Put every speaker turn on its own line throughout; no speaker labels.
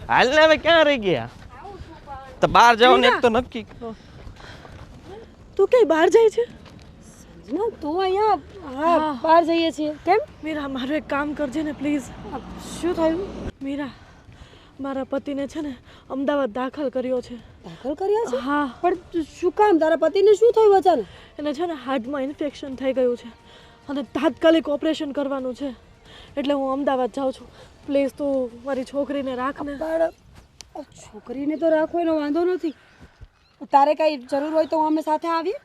હાલ ને હવે ક્યાં રહી ગયા? તો બહાર જાઓ ને એક તો નક્કી કરો.
તું કઈ બહાર જાય છે?
ના તું અહીંયા હા બહાર જઈએ છીએ. કેમ?
મીરા મારું એક કામ કરજે ને પ્લીઝ.
શું થયું?
મીરા મારા પતિને છે ને અમદાવાદ દાખલ કર્યો છે.
દાખલ કર્યા છે?
હા.
પણ શું કામ? તારા પતિને શું થયું અચાનક?
એને છે ને હાર્ટમાં ઇન્ફેક્શન થઈ ગયું છે અને તાત્કાલિક ઓપરેશન કરવાનું છે, એટલે હું અમદાવાદ જાઉં છું. પ્લીઝ તું મારી છોકરીને રાખ ને.
પણ છોકરીને તો રાખો એનો વાંધો નથી. તારે કઈ જરૂર હોય તો અમે સાથે આવીએ.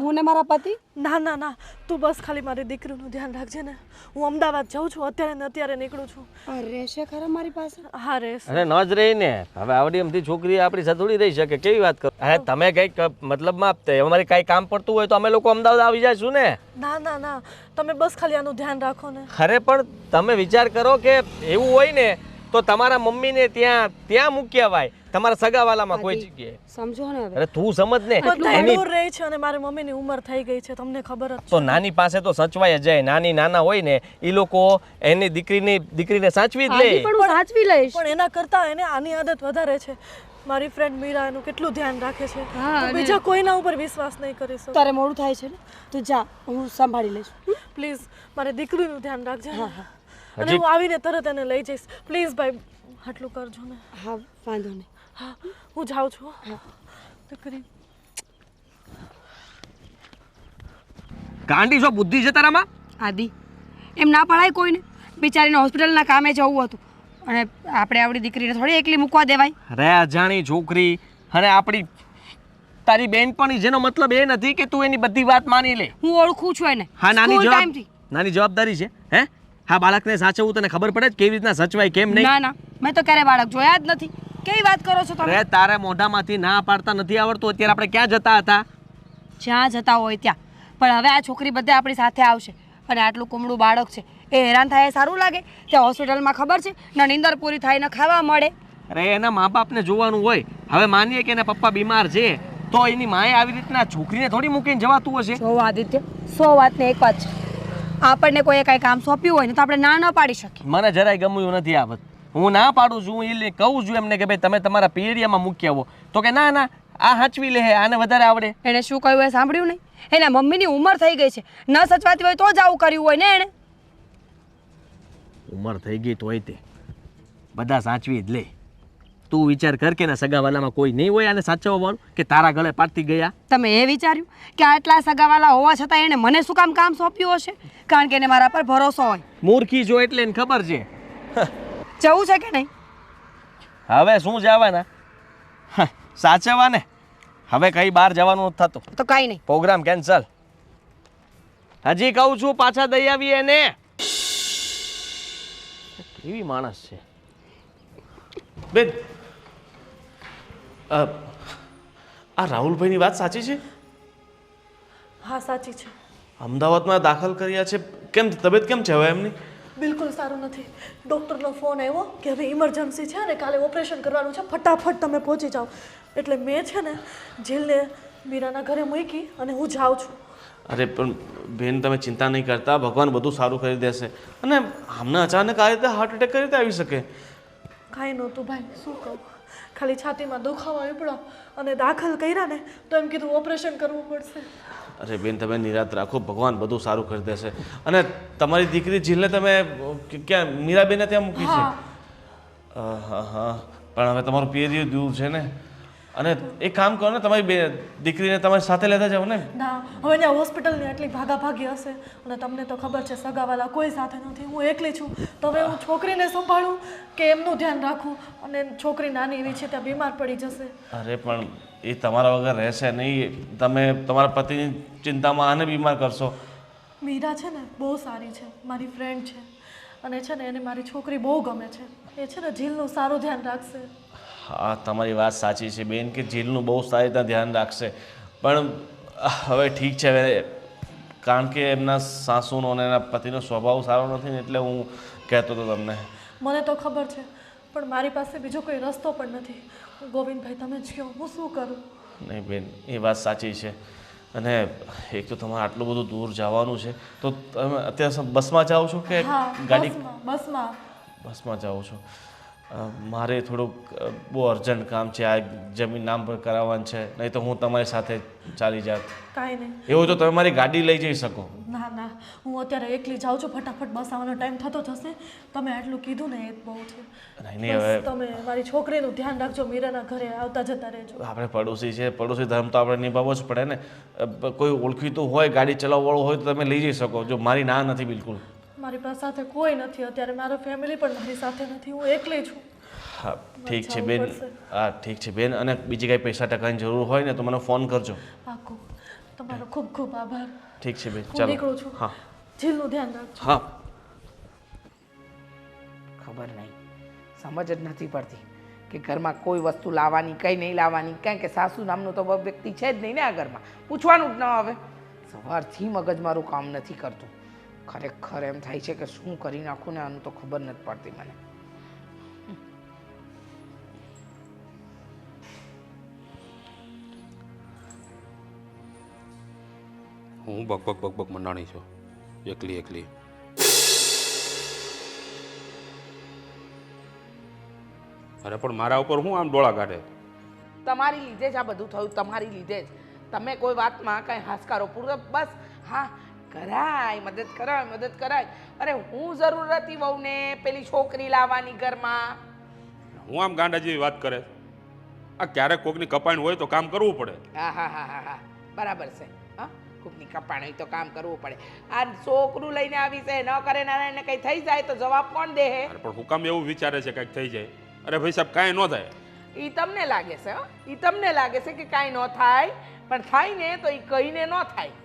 હું ને મારા પતિ.
ના ના ના, તું બસ ખાલી મારી દીકરીનું ધ્યાન રાખજે ને. હું અમદાવાદ જાઉં છું, અત્યારે ને અત્યારે નીકળું છું.
રહેશે ખરા મારી પાસે?
હા રહેશે.
અરે ન જ રહી ને, હવે આવડી એમથી છોકરી આપણી સાથે થોડી રહી શકે. કેવી વાત કરો? અરે તમે કંઈક મતલબમાં અમારે કાંઈ કામ પડતું હોય તો અમે લોકો અમદાવાદ આવી જઈશું ને.
ના ના ના, તમે બસ ખાલી આનું ધ્યાન રાખો ને.
અરે પણ તમે વિચાર કરો કે એવું હોય ને તો તમારા મમ્મીને ત્યાં મૂકી આવાય, તમારા સગાવાલામાં કોઈ જગ્યાએ.
સમજો ને હવે.
અરે તું સમજ ને,
બધા દૂર રહે છે અને મારી મમ્મીની ઉંમર થઈ ગઈ છે, તમને ખબર જ છે.
તો નાની પાસે તો સચવાય જ જાય. નાના હોય ને એ લોકો એની દીકરીને સાચવી જ લે.
પણ હું સાચવી લઈશ.
પણ એના કરતા એને આની આદત વધારે છે. મારી ફ્રેન્ડ મીરા એનું કેટલું ધ્યાન રાખે છે. હું બીજા કોઈના ઉપર વિશ્વાસ નહીં કરી શકું.
તારે મોડું થાય છે ને, તું જા, હું સંભાળી લઈશ.
પ્લીઝ મારી દીકરીનું ધ્યાન રાખજે. અને હું આવીને તરત એને લઈ જઈશ. પ્લીઝ ભાઈ આટલું કરજો ને.
હા વાંધો નહીં.
હા હું જાઉં છું. દીકરી
ગાંડી છો, બુદ્ધિ છે તારામાં?
આદિ એમ ના પડાય કોઈને. બિચારીને હોસ્પિટલના કામે જવું હતું અને આપણે આપણી દીકરીને થોડી એકલી મૂકવા દેવાય.
અરે અજાણી છોકરી અને આપણી તારી બેનપણી, જેનો મતલબ એ નથી કે તું એની બધી વાત માની લે.
હું ઓળખું છું એને.
હા,
ટાઈમથી
નાની જવાબદારી છે. હે હા, બાળકને સાચવવું તને ખબર પડે જ કેવી રીતના સચવાય કેમ નહીં?
ના ના, મેં તો ક્યારે બાળક જોયા જ નથી. કેવી વાત કરો છો તમે?
અરે તારે મોઢામાંથી ના પાડતા નથી આવડતું. અત્યારે આપણે ક્યાં જતા હતા?
જ્યાં જતા હોય ત્યાં. પણ હવે આ છોકરી બધે આપણી સાથે આવશે અને આટલું કુમળું બાળક છે, એ હેરાન થાય એ સારું લાગે? ત્યાં હોસ્પિટલમાં ખબર છે ને નીંદર પૂરી થાય ને ખાવા મળે.
અરે એના મા બાપને જોવાનું હોય. હવે માનીએ કે એના પપ્પા બીમાર છે તો એની માએ આવી રીતના છોકરીને થોડી મૂકીને જવાતું હશે.
જો આદિત્ય, 100 વાતને એક વાત છે. આપણને કોઈએ કાંઈ કામ સોંપ્યું હોય ને તો આપણે ના ન પાડી શકીએ.
મને જરાય ગમ્યું નથી આ વાત. હું ના પાડું છું. હું એ કહું છું એમને કે ભાઈ તમે તમારા પીરિયડમાં મૂકી આવો, તો કે ના ના આ હાચવી લે, આને વધારે આવડે.
એણે શું કહ્યું એ સાંભળ્યું નહીં? એના મમ્મીની ઉંમર થઈ ગઈ છે, ન સચવાતી હોય તો જ આવું કર્યું હોય ને એણે.
ઉંમર થઈ ગઈ તોય તે બધા સાચવી જ લે. તું વિચાર કર કે ના સગાવાલામાં કોઈ નહીં હોય આને સાચવવાનું, કે તારા ગળે પાડતી ગયા?
તમે એ વિચાર્યું કે આટલા સગાવાલા હોવા છતાં એણે મને શું કામ સોંપ્યું હશે? કારણ કે એને મારા પર ભરોસો હોય.
મૂર્ખી જો એટલે એને ખબર છે.
જવું છે કે નહીં?
હવે શું જવાના, સાચવવા ને. હવે કઈ બહાર જવાનું નથી થતું.
તો કાંઈ નહીં,
પ્રોગ્રામ કેન્સલ. હજી કહું છું પાછા દઈ આવી એને. કેવી માણસ છે
બેન. આ રાહુલભાઈની વાત સાચી છે?
હા સાચી છે.
અમદાવાદમાં દાખલ કર્યા છે. કેમ તબિયત કેમ છે હવે એમની?
બિલકુલ સારું નથી. ડૉક્ટરનો ફોન આવ્યો કે હવે ઇમરજન્સી છે અને કાલે ઓપરેશન કરવાનું છે, ફટાફટ તમે પહોંચી જાઓ. એટલે મેં છે ને જીલને મીરાના ઘરે મૂકી અને હું જાઉં છું.
અરે પણ બેન તમે ચિંતા નહીં કરતા, ભગવાન બધું સારું કરી દેશે. અને આમને અચાનક આ રીતે હાર્ટ એટેક કઈ રીતે આવી શકે?
કાંઈ નહોતું ભાઈ, શું કહું, ખાલી છાતીમાં દુખાવો ઉપડ્યો અને દાખલ કર્યા ને તો એમ કીધું ઓપરેશન કરવું પડશે.
અરે બેન તમે નિરાત રાખો, ભગવાન બધું સારું કરી દેશે. અને તમારી દીકરી જીલને તમે ક્યાં મીરાબેનને ત્યાં મૂકી છે? હા હા, પણ હવે તમારું પીરિયડ દૂર છે ને, અને એક કામ કરો ને, તમારી દીકરીને તમારી સાથે લેતા જાઓ ને.
ના, હવે ત્યાં હોસ્પિટલની આટલી ભાગાભાગી હશે અને તમને તો ખબર છે સગાવાલા કોઈ સાથે નથી, હું એકલી છું. તો હવે હું છોકરીને સંભાળું કે એમનું ધ્યાન રાખું? અને છોકરી નાની એવી છે, ત્યાં બીમાર પડી જશે.
અરે પણ એ તમારા વગર રહેશે નહીં. તમે તમારા પતિની ચિંતામાં આને બીમાર કરશો.
મીરા છે ને બહુ સારી છે, મારી ફ્રેન્ડ છે અને છે ને એને મારી છોકરી બહુ ગમે છે. એ છે ને જીલનું સારું ધ્યાન રાખશે.
હા તમારી વાત સાચી છે બેન કે જીલનું બહુ સારી રીતે ધ્યાન રાખશે. પણ હવે ઠીક છે, હવે કારણ કે એમના સાસુનો અને એના પતિનો સ્વભાવ સારો નથી ને, એટલે હું કહેતો હતો તમને.
મને તો ખબર છે, પણ મારી પાસે બીજો કોઈ રસ્તો પણ નથી. ગોવિંદભાઈ તમે જ કહો, હું શું કરું?
નહીં બેન એ વાત સાચી છે. અને એક તો તમારે આટલું બધું દૂર જવાનું છે, તો તમે અત્યારે બસમાં જાઓ છો કે ગાડી?
બસમાં.
બસમાં જાઓ છો? મારે થોડુંક બહુ અર્જન્ટ કામ છે, આ જમીન નામ પર કરાવવાનું છે, નહીં તો હું તમારી સાથે ચાલી જાત.
કાંઈ નહીં.
એવું તો તમે મારી ગાડી લઈ જઈ શકો.
ના ના, હું અત્યારે એકલી જાઉં છું, ફટાફટ બસ આવવાનો ટાઈમ થતો જશે. તમે આટલું કીધું ને એ જ બહુ છે.
નહીં હવે
બસ તમે મારી છોકરીનું ધ્યાન રાખજો, મીરાના ઘરે આવતા જતા રહેજો.
આપણે પડોશી છે, પડોશી ધર્મ તો આપણે નિભાવવો જ પડે ને. કોઈ ઓળખીતું હોય, ગાડી ચલાવવાવાળું હોય તો તમે લઈ જઈ શકો. જો મારી ના નથી બિલકુલ.
મારી પાસે સાથે કોઈ નથી અત્યારે, મારો ફેમિલી પણ મારી સાથે નથી, હું એકલી છું.
હા ઠીક છે બેન, હા ઠીક છે બેન. અને બીજી કાંઈ પૈસા ટકાની જરૂર હોય ને તો મને ફોન કરજો.
પાક્કું. તમારો ખૂબ ખૂબ આભાર.
ઠીક છે બેન,
હું
ચાલો.
નીકળું છું.
હા
જીલનું ધ્યાન રાખજો.
હા.
ખબર નહીં, સમજ જ નથી પડતી કે ઘરમાં કોઈ વસ્તુ લાવવાની કંઈ નહીં લાવવાની, કારણ કે સાસુ નામનું તો વ્યક્તિ છે જ નહીં ને આ ઘરમાં, પૂછવાનું જ ન આવે. સવારથી મગજ મારું કામ નથી કરતું. ખરેખર એમ થાય છે કે શું કરી નાખું ને આનું તો ખબર નથી પડતી મને.
હું બકબક મંડાણી છું એકલી એકલી. અરે પણ મારા ઉપર હું આમ ડોળા કાઢે?
તમારી લીધે જ આ બધું થયું, તમારી લીધે જ. તમે કોઈ વાતમાં કાંઈ હાશકારો પૂરો બસ હા કરાય, મદદ કરાય, મદદ કરાય. અરે હું જરૂર હતી વહુને પેલી છોકરી લાવવાની ઘરમાં.
હું આમ ગાંડા જેવી વાત કરે? આ ક્યારેક કોકની કપાણ હોય તો કામ કરવું પડે.
હા હા હા હા હા બરાબર છે. હા કોકની કપાણ હોય તો કામ કરવું પડે. આ છોકરું લઈને આવી છે, ન કરે નારાયણને કંઈ થઈ જાય તો જવાબ કોણ દે?
અરે પણ હું કામ એવું વિચારે છે કંઈક થઈ જાય? અરે ભાઈ સાહેબ કાંઈ ન થાય.
એ તમને લાગે છે, એ તમને લાગે છે કે કાંઈ ન થાય, પણ થાય ને તો એ કહીને ન થાય.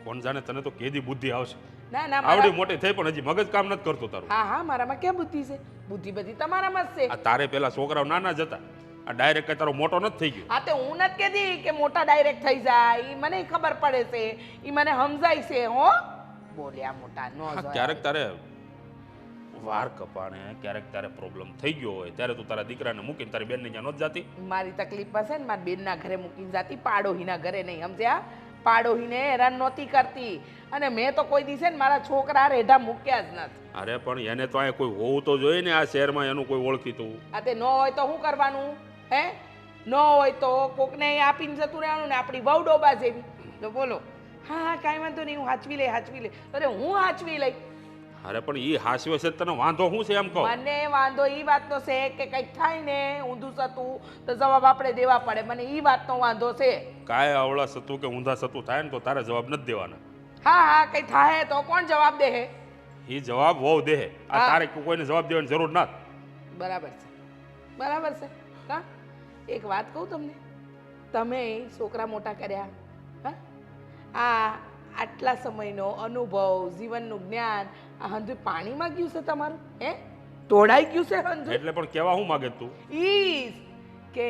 કોણ જાણે, તને તો કેદી બુદ્ધિ આવશે.
ના ના
આવડી મોટી થઈ પણ હજી મગજ કામ નથી કરતું તારું.
હા હા મારામાં ક્યાં બુદ્ધિ છે? બુદ્ધિ બધી તમારામાં જ છે.
આ તારે પેલા છોકરાઓ નાના જ હતા, આ ડાયરેક્ટ કઈ તારો મોટો નથી થઈ ગયો.
હા તે હું નથી કહેતી કે મોટા ડાયરેક્ટ થઈ જાય, એ મને ખબર પડે છે, એ મને સમજાય છે. હો બોલ્યા મોટા નો
હા, ક્યારેક તારે વાર કપાણે, ક્યારેક તારે પ્રોબ્લેમ થઈ ગયો હોય ત્યારે તું તારા દીકરાને મૂકીને તારી બેનને ત્યાં નથી જાતી?
મારી તકલીફ હશે ને મારી બેનના ઘરે મૂકીને જાતી, પાડોહીના ઘરે નહીં, સમજ્યા? પાડોહીને હેરાન નહોતી કરતી. અને મેં તો કોઈ દિવસે ને મારા છોકરા રેઢા મૂક્યા જ નથી.
અરે પણ એને તો અહીંયા કોઈ હોવું તો જોઈએ ને આ શહેરમાં, એનું કોઈ ઓળખીતું.
આ તે ન હોય તો શું કરવાનું? હે ન હોય તો કોકને આપીને જતું રહેવાનું ને, આપણી વહુ ડોબા જેવી. તો બોલો હા હા કાંઈ વાંધો નહીં, હું હાચવી લે હાચવી લે. અરે હું હાચવી લઈ.
અરે પણ એ હાસ્યો છે, તને વાંધો શું છે એમ કહો?
મને વાંધો ઈ વાતનો છે કે કંઈક થાય ને ઊંધું સતું તો જવાબ આપણે દેવા પડે. મને ઈ વાતનો વાંધો છે.
કાંઈ અવળા સતું કે ઊંધા સતું થાય ને તો તારે જવાબ નથી દેવાના.
હા હા કંઈ થાય તો કોણ જવાબ દે?
એ જવાબ વહુ દે. આ
હા.
તારે કોઈને જવાબ દેવાની જરૂર ના.
બરાબર છે, બરાબર છે. હા એક વાત કહું તમને, તમે છોકરા મોટા કર્યા, હા આ આટલા સમયનો અનુભવ, જીવનનું જ્ઞાન આ હંધું પાણીમાં ગયું છે તમારું? હે તોડાઈ ગયું છે હંધું?
એટલે પણ કેવા હું માગે તું?
ઈ કે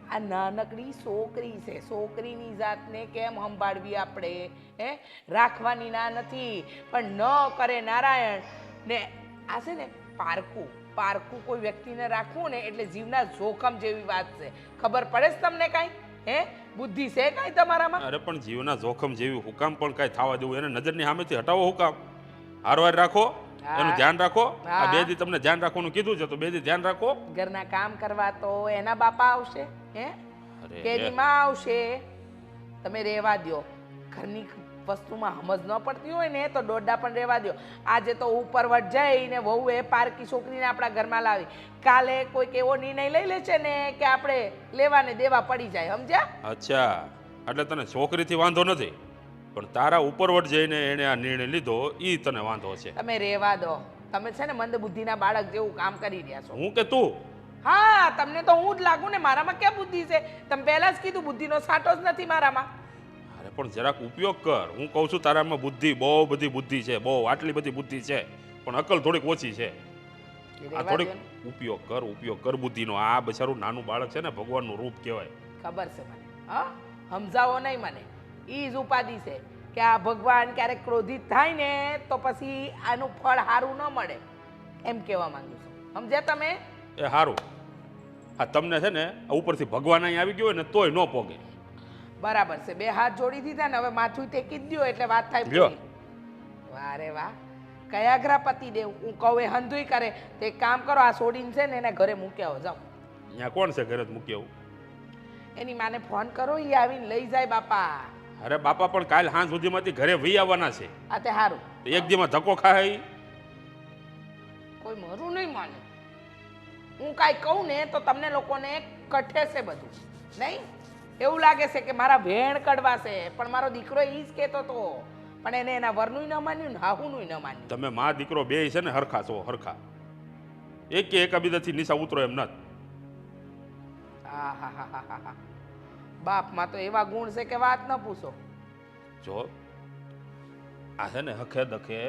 આ નાનકડી છોકરી છે, છોકરીની જાતને કેમ સંભાળવી આપણે? હે રાખવાની ના નથી, પણ ન કરે નારાયણ ને આ છે ને પારકું પારકું કોઈ વ્યક્તિને રાખવું ને એટલે જીવના જોખમ જેવી વાત છે. ખબર પડે છે તમને કાંઈ? હે બુદ્ધિ છે કાંઈ તમારામાં?
અરે પણ જીવના જોખમ જેવી હુકામ પણ કાંઈ થવા દેવું, એને નજરની સામેથી હટાવો હુકામ. હારવાર રાખો, એનું ધ્યાન રાખો. આ બે દી તમને ધ્યાન રાખવાનું કીધું છે તો બે દી ધ્યાન રાખો.
ઘરના કામ કરવા તો એના બાપા આવશે, હે
અરે
કે એની માં આવશે. તમે રહેવા દ્યો. ઘરની વસ્તુમાં સમજ ન પડતી હોય ને તો દોડા પણ રહેવા દ્યો. આજે તો ઉપરવટ જઈને વહુએ પારકી છોકરીને આપણા ઘરમાં લાવી, કાલે કોઈક એવો નિર્ણય લઈ લે છે ને કે આપણે લેવાને દેવા પડી જાય, સમજ્યા?
અચ્છા, એટલે તને છોકરીથી વાંધો નથી, પણ તારા ઉપરવટ જઈને એને આ નિર્ણય લીધો ઈ તને વાંધો છે.
તમે રહેવા દો. તમે છે ને મંદ બુદ્ધિના બાળક જેવું કામ કરી રહ્યા છો.
હું કે તું?
હા તમને તો હું જ લાગુ ને, મારામાં ક્યાં બુદ્ધિ છે? તમે પહેલા જ કીધું બુદ્ધિનો સાટો જ નથી મારામાં.
અરે પણ જરાક ઉપયોગ કર. હું કહું છું તારામાં બુદ્ધિ, બહુ બધી બુદ્ધિ છે, બહુ આટલી બધી બુદ્ધિ છે, પણ અકલ થોડીક ઓછી છે. આ થોડીક ઉપયોગ કર બુદ્ધિનો. આ બચારું નાનું બાળક છે ને, ભગવાનનું રૂપ કહેવાય.
ખબર છે મને. હા સમજાવો નહીં મને. ઈ જ ઉપાધિ છે કે આ ભગવાન ક્યારેક ક્રોધિત થાય ને તો પછી આનું ફળ સારું ન મળે, એમ કહેવા માંગુ છું. સમજ્યા તમે?
એ સારું. આ તમને છે ને ઉપરથી ભગવાન અહીં આવી ગયો હોય ને તોય ન પોગે.
બરાબર છે. બે હાથ જોડી દીધા ને હવે માથું ટેકી જ દ્યો એટલે વાત થાય
લ્યો.
પૂરી. વાહ રે વાહ, કયા ઘરા પતિ દેવ હું કહું એ હંધુય કરે તો એક કામ કરો આ છોડીને છે ને એને ઘરે મૂકી આવો જાઓ
અહીંયા કોણ છે ઘરે જ મૂકી આવું?
એની માને ફોન કરો એ આવીને લઈ જાય બાપા
અરે બાપા પણ કાલ સાંજ સુધીમાંથી ઘરે વહી આવવાના છે.
આ તે સારું
તો એક દીમાં ધક્કો ખાય ઈ?
કોઈ મારું નહીં માને હું કાંઈ કહું ને તો તમને લોકોને કઠે છે બધું નહીં એવું લાગે છે કે મારા વેણ કડવાશે પણ મારો દીકરો એ જ કહેતો હતો પણ એને એના વરનું ન માન્યું ને હાહુનું ન માન્યું
તમે મા દીકરો બે છે ને હરખા છો હરખા. એક કે એકાબીજાથી નીચા ઉતરો એમ નથી.
આહાહાહાહા. બાપમાં તો એવા ગુણ છે કે વાત ન પૂછો
જો આ છે ને હખે દખે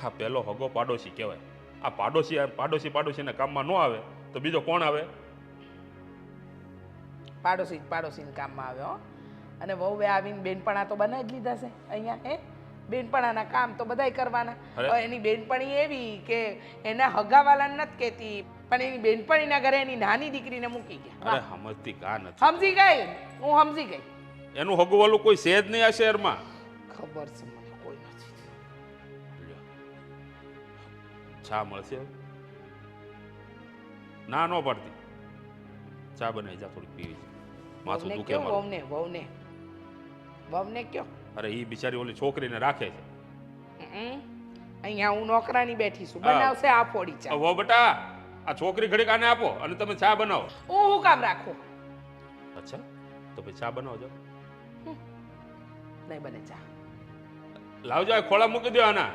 હા પેલો હગો પાડોશી કહેવાય. આ પાડોશીને કામમાં ન આવે તો બીજો કોણ આવે?
પાડોશીને કામમાં આવ્યો અને વહુએ આવીને બેનપણા તો બનાવી જ લીધા છે અહીંયા હે બેનપણાના કામ તો બધાય કરવાના
અરે.
હવે એની બેનપણી એવી કે એના હગાવાલાને નથી કહેતી પણ એની બેનપણીના ઘરે એની નાની દીકરીને મૂકી ગયા
અરે
વાહ.
સમજતી કા નથી.
સમજી ગઈ હું સમજી ગઈ
એનું હગુવાલું કોઈ છે જ નહીં આ શહેરમાં.
ખબર છે મને કોઈ નથી
લ્યો. ચા મળશે? ના ન પડતી. ચા બનાવી જા થોડીક પીવી છે. માથું
વહુને
દુખે
કયો
મારું.
વહુને કયો
અરે ઈ બિચારી ઓલી છોકરીને રાખે છે.
અહીંયા હું નોકરાની બેઠી છું
હા.
બનાવશે આ ફોડી ચા
વો બેટા આ છોકરી ઘડીક આને આપો અને તમે ચા બનાવો.
હું કામ રાખું
અચ્છા તો પછી ચા બનાવો જાઓ.
નહીં બને ચા
લાવજો આ ખોળા મૂકી દો આના.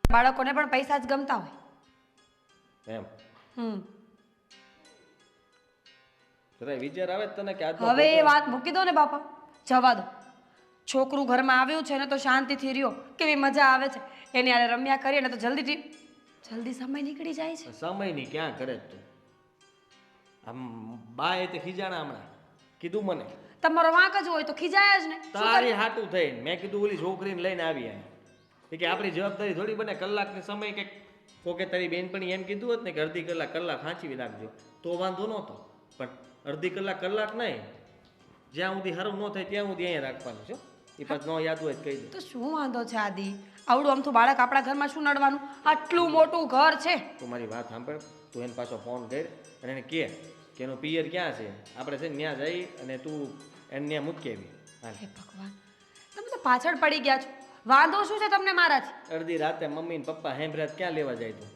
બાળકોને પણ પૈસા જ ગમતા હોય
એમ
હમ
જરા વિચાર આવે જ તને કે આજનો
હવે એ
પ્રોગ્રામ-
વાત મૂકી દો ને બાપા જવા દો છોકરું ઘરમાં આવ્યું છે ને તો શાંતિથી રહ્યો કેવી મજા આવે છે એની આરે રમ્યા કરીએ ને તો જલ્દી સમય નીકળી જાય છે
સમયની ક્યાં કરે તું આમ બા એ તે ખીજાણા હમણાં કીધું મને
તમારો વાંક જ હોય તો ખીજાય જ ને શું
તારી
કરીએ?
હાટું થઈને મેં કીધું ઓલી છોકરીને લઈને આવી આય કે આપણી જવાબદારી થોડી બને કલાકની સમય કે કોકે તારી બેનપણી એમ કીધું હોત ને કે અડધી કલાક ખાંચી નાખજો તો વાંધો નહોતો પણ અડધી કલાક નહીં જ્યાં સુધી સારું ન થાય ત્યાં સુધી અહીંયા રાખવાનું છે એ પાછું ન યાદ હોય તો કહી દે
તો શું વાંધો છે આદિ આવડું અમથું બાળક આપણા ઘરમાં શું નડવાનું આટલું મોટું ઘર છે
તું મારી વાત સાંભળ તું એને પાછો ફોન કર અને એને કહે કે એનો પિયર ક્યાં છે આપણે છે ને ત્યાં જઈ અને તું એને ત્યાં મૂકી આવી હાલ.
હે ભગવાન તમે તો પાછળ પડી ગયા છો વાંધો શું છે તમને મારાથી
અડધી રાતે મમ્મી ને પપ્પા હેમરાત ક્યાં લેવા જાય તું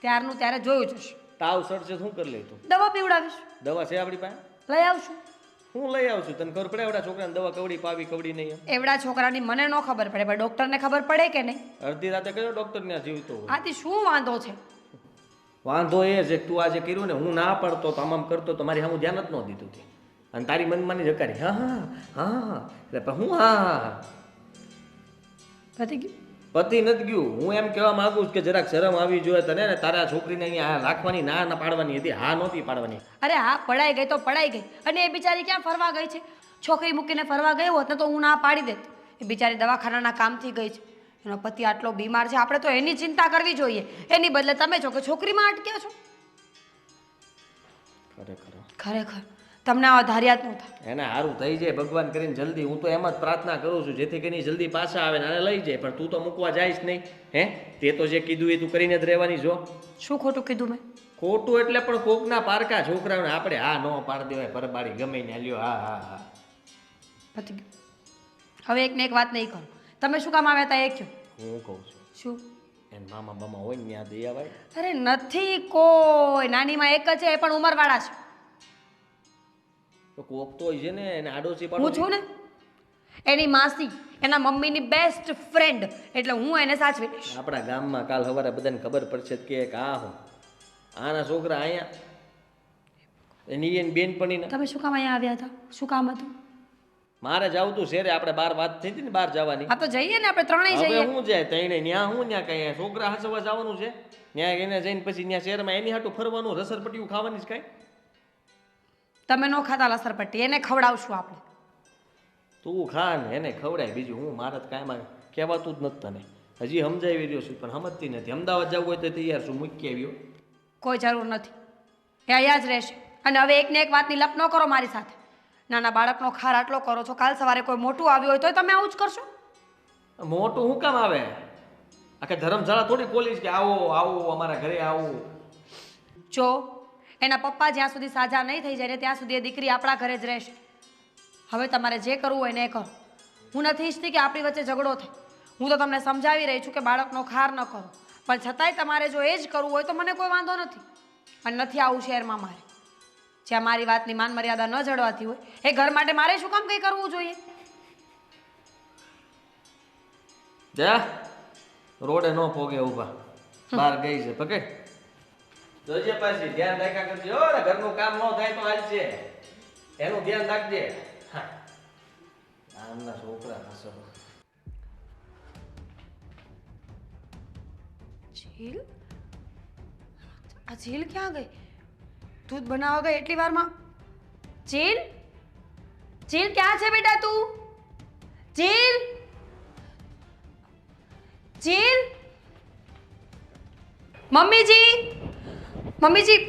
ત્યારનું ત્યારે જોયું જશે
તાવ સડશે શું કરી લે તું
દવા પીવડાવીશ
દવા છે આપણી પાસે
લઈ આવશું
હું લઈ આવશું તને ખબર પડે આવડા છોકરાને દવા કવડી પાવી કવડી નહીં એમ
એવડા છોકરાની મને ન ખબર પડે પણ ડોક્ટરને ખબર પડે કે નહીં
અડધી રાતે કયો ડોક્ટર ત્યાં જીવતો હોય
આથી શું વાંધો છે
વાંધો એ છે કે તું આજે કર્યું ને હું ના પડતો તો આમ કરતો તો મારી સામું ધ્યાન જ ન દીધું તે અને તારી મનમાંની જકારી હા એટલે પણ હું હા
પતી ગયું
પતિ નથી ગયું હું એમ કહેવા માંગુ છું કે જરાક શરમ આવી જોઈએ તને ને તારા છોકરીને અહીંયા રાખવાની ના પાડવાની હતી હા નહોતી પાડવાની
અરે હા પડાઈ ગઈ તો પડાઈ ગઈ અને એ બિચારી ક્યાં ફરવા ગઈ છે છોકરી મૂકીને ફરવા ગઈ હોત ને તો હું ના પાડી દેત એ બિચારી દવાખાનાના કામથી ગઈ છે એનો પતિ આટલો બીમાર છે આપણે તો એની ચિંતા કરવી જોઈએ એની બદલે તમે છો કે છોકરીમાં અટક્યા છો ખરેખર તમને આવા ધાર્યા જ નહોતા
એને સારું થઈ જાય ભગવાન કરીને જલ્દી હું તો એમ જ પ્રાર્થના કરું છું જેથી કરીને ઈ જલ્દી પાછા આવે ને આને લઈ જાય પણ તું તો મૂકવા જઈશ નહીં હે તે તો જે કીધું એ તું કરીને જ રહેવાની જો
શું ખોટું કીધું મેં
ખોટું એટલે પણ કોકના પારકા છોકરાઓને આપણે હા ન પાડી દેવાય પરબારી ગમે ને લ્યો હા
પતી ગયું હવે એકને એક વાત નહીં કરું તમે શું કામ આવ્યા હતા એ કહો
હું કહું છું
શું
એને મામા બામા હોય ને ત્યાં દઈ આવાય
અરે નથી કોઈ નાનીમાં એક જ છે એ પણ ઉંમરવાળા છે
તો કોક તો હોય છે ને એને આડોશી
હું છું ને એની માસી એના મમ્મીની બેસ્ટ ફ્રેન્ડ એટલે હું એને સાચવી લઈશ
આપણા ગામમાં કાલ સવારે બધાને ખબર પડશે કે આ હું આના છોકરા અહીંયા એની બેનપણીને
તમે શું કામ અહીંયા આવ્યા હતા શું કામ હતું
મારે જવું તું શેરે આપણે બાર વાત થઈ હતી ને બહાર જવાની
હા તો જઈએ ને આપણે ત્રણેય
હવે
જઈએ
હું જાય તઈને ન્યા હું ન્યા કઈ છોકરા હસવા જવાનું છે ન્યા એને જઈને પછી ન્યા શહેરમાં એની હાટું ફરવાનું રસરપટીયું ખાવાની જ કાંઈ
તમે ન ખાતા લસરપટ્ટી એને ખવડાવશું આપણે
તું ખા ને એને ખવડાય બીજું હું મારે તો કાંઈ કહેવાતું જ નથી તને હજી સમજાવી રહ્યો છું પણ સમજતી નથી. અમદાવાદ જવું હોય તો તૈયાર છું, મૂકી આવ્યો.
કોઈ જરૂર નથી, એ અહીંયા જ રહેશે. અને હવે એકને એક વાતની લપ ન કરો મારી સાથે. નાના બાળકનો ખાર આટલો કરો છો, કાલ સવારે કોઈ મોટું આવ્યું હોય તો તમે આવું જ કરશો?
મોટું શું કામ આવે? આખે ધર્મશાળા થોડી ખોલીશ કે આવો આવો અમારા ઘરે આવો.
જો એના પપ્પા જ્યાં સુધી સાજા નહીં થઈ જાય ને ત્યાં સુધી એ દીકરી આપણા ઘરે જ રહેશે. હવે તમારે જે કરવું હોય ને એ કરો. હું નથી ઈચ્છતી કે આપણી વચ્ચે ઝઘડો થાય. હું તો તમને સમજાવી રહી છું કે બાળકનો ખાર ન કરો, પણ છતાંય તમારે જો એ જ કરવું હોય તો મને કોઈ વાંધો નથી. અને નથી આવું શહેરમાં મારે. જ્યાં મારી વાતની માન મર્યાદા ન જળવાતી હોય એ ઘર માટે મારે શું કામ કંઈ કરવું જોઈએ?
જા રોડે ન પોગે ઊભા, બહાર ગઈ છે પકડ. જોજે પાછી ધ્યાન રાખ્યા કરજે હો, ને ઘરનું કામ ન થાય તો હાલશે. એનું ધ્યાન રાખજે. હા, આમના છોકરા હસો.
ઝીલ? આ ઝીલ ક્યાં ગઈ? દૂધ બનાવવા ગઈ એટલી વારમાં? ઝીલ? ઝીલ ક્યાં છે બેટા તું? ઝીલ? ઝીલ? મમ્મીજી, મમ્મીજી,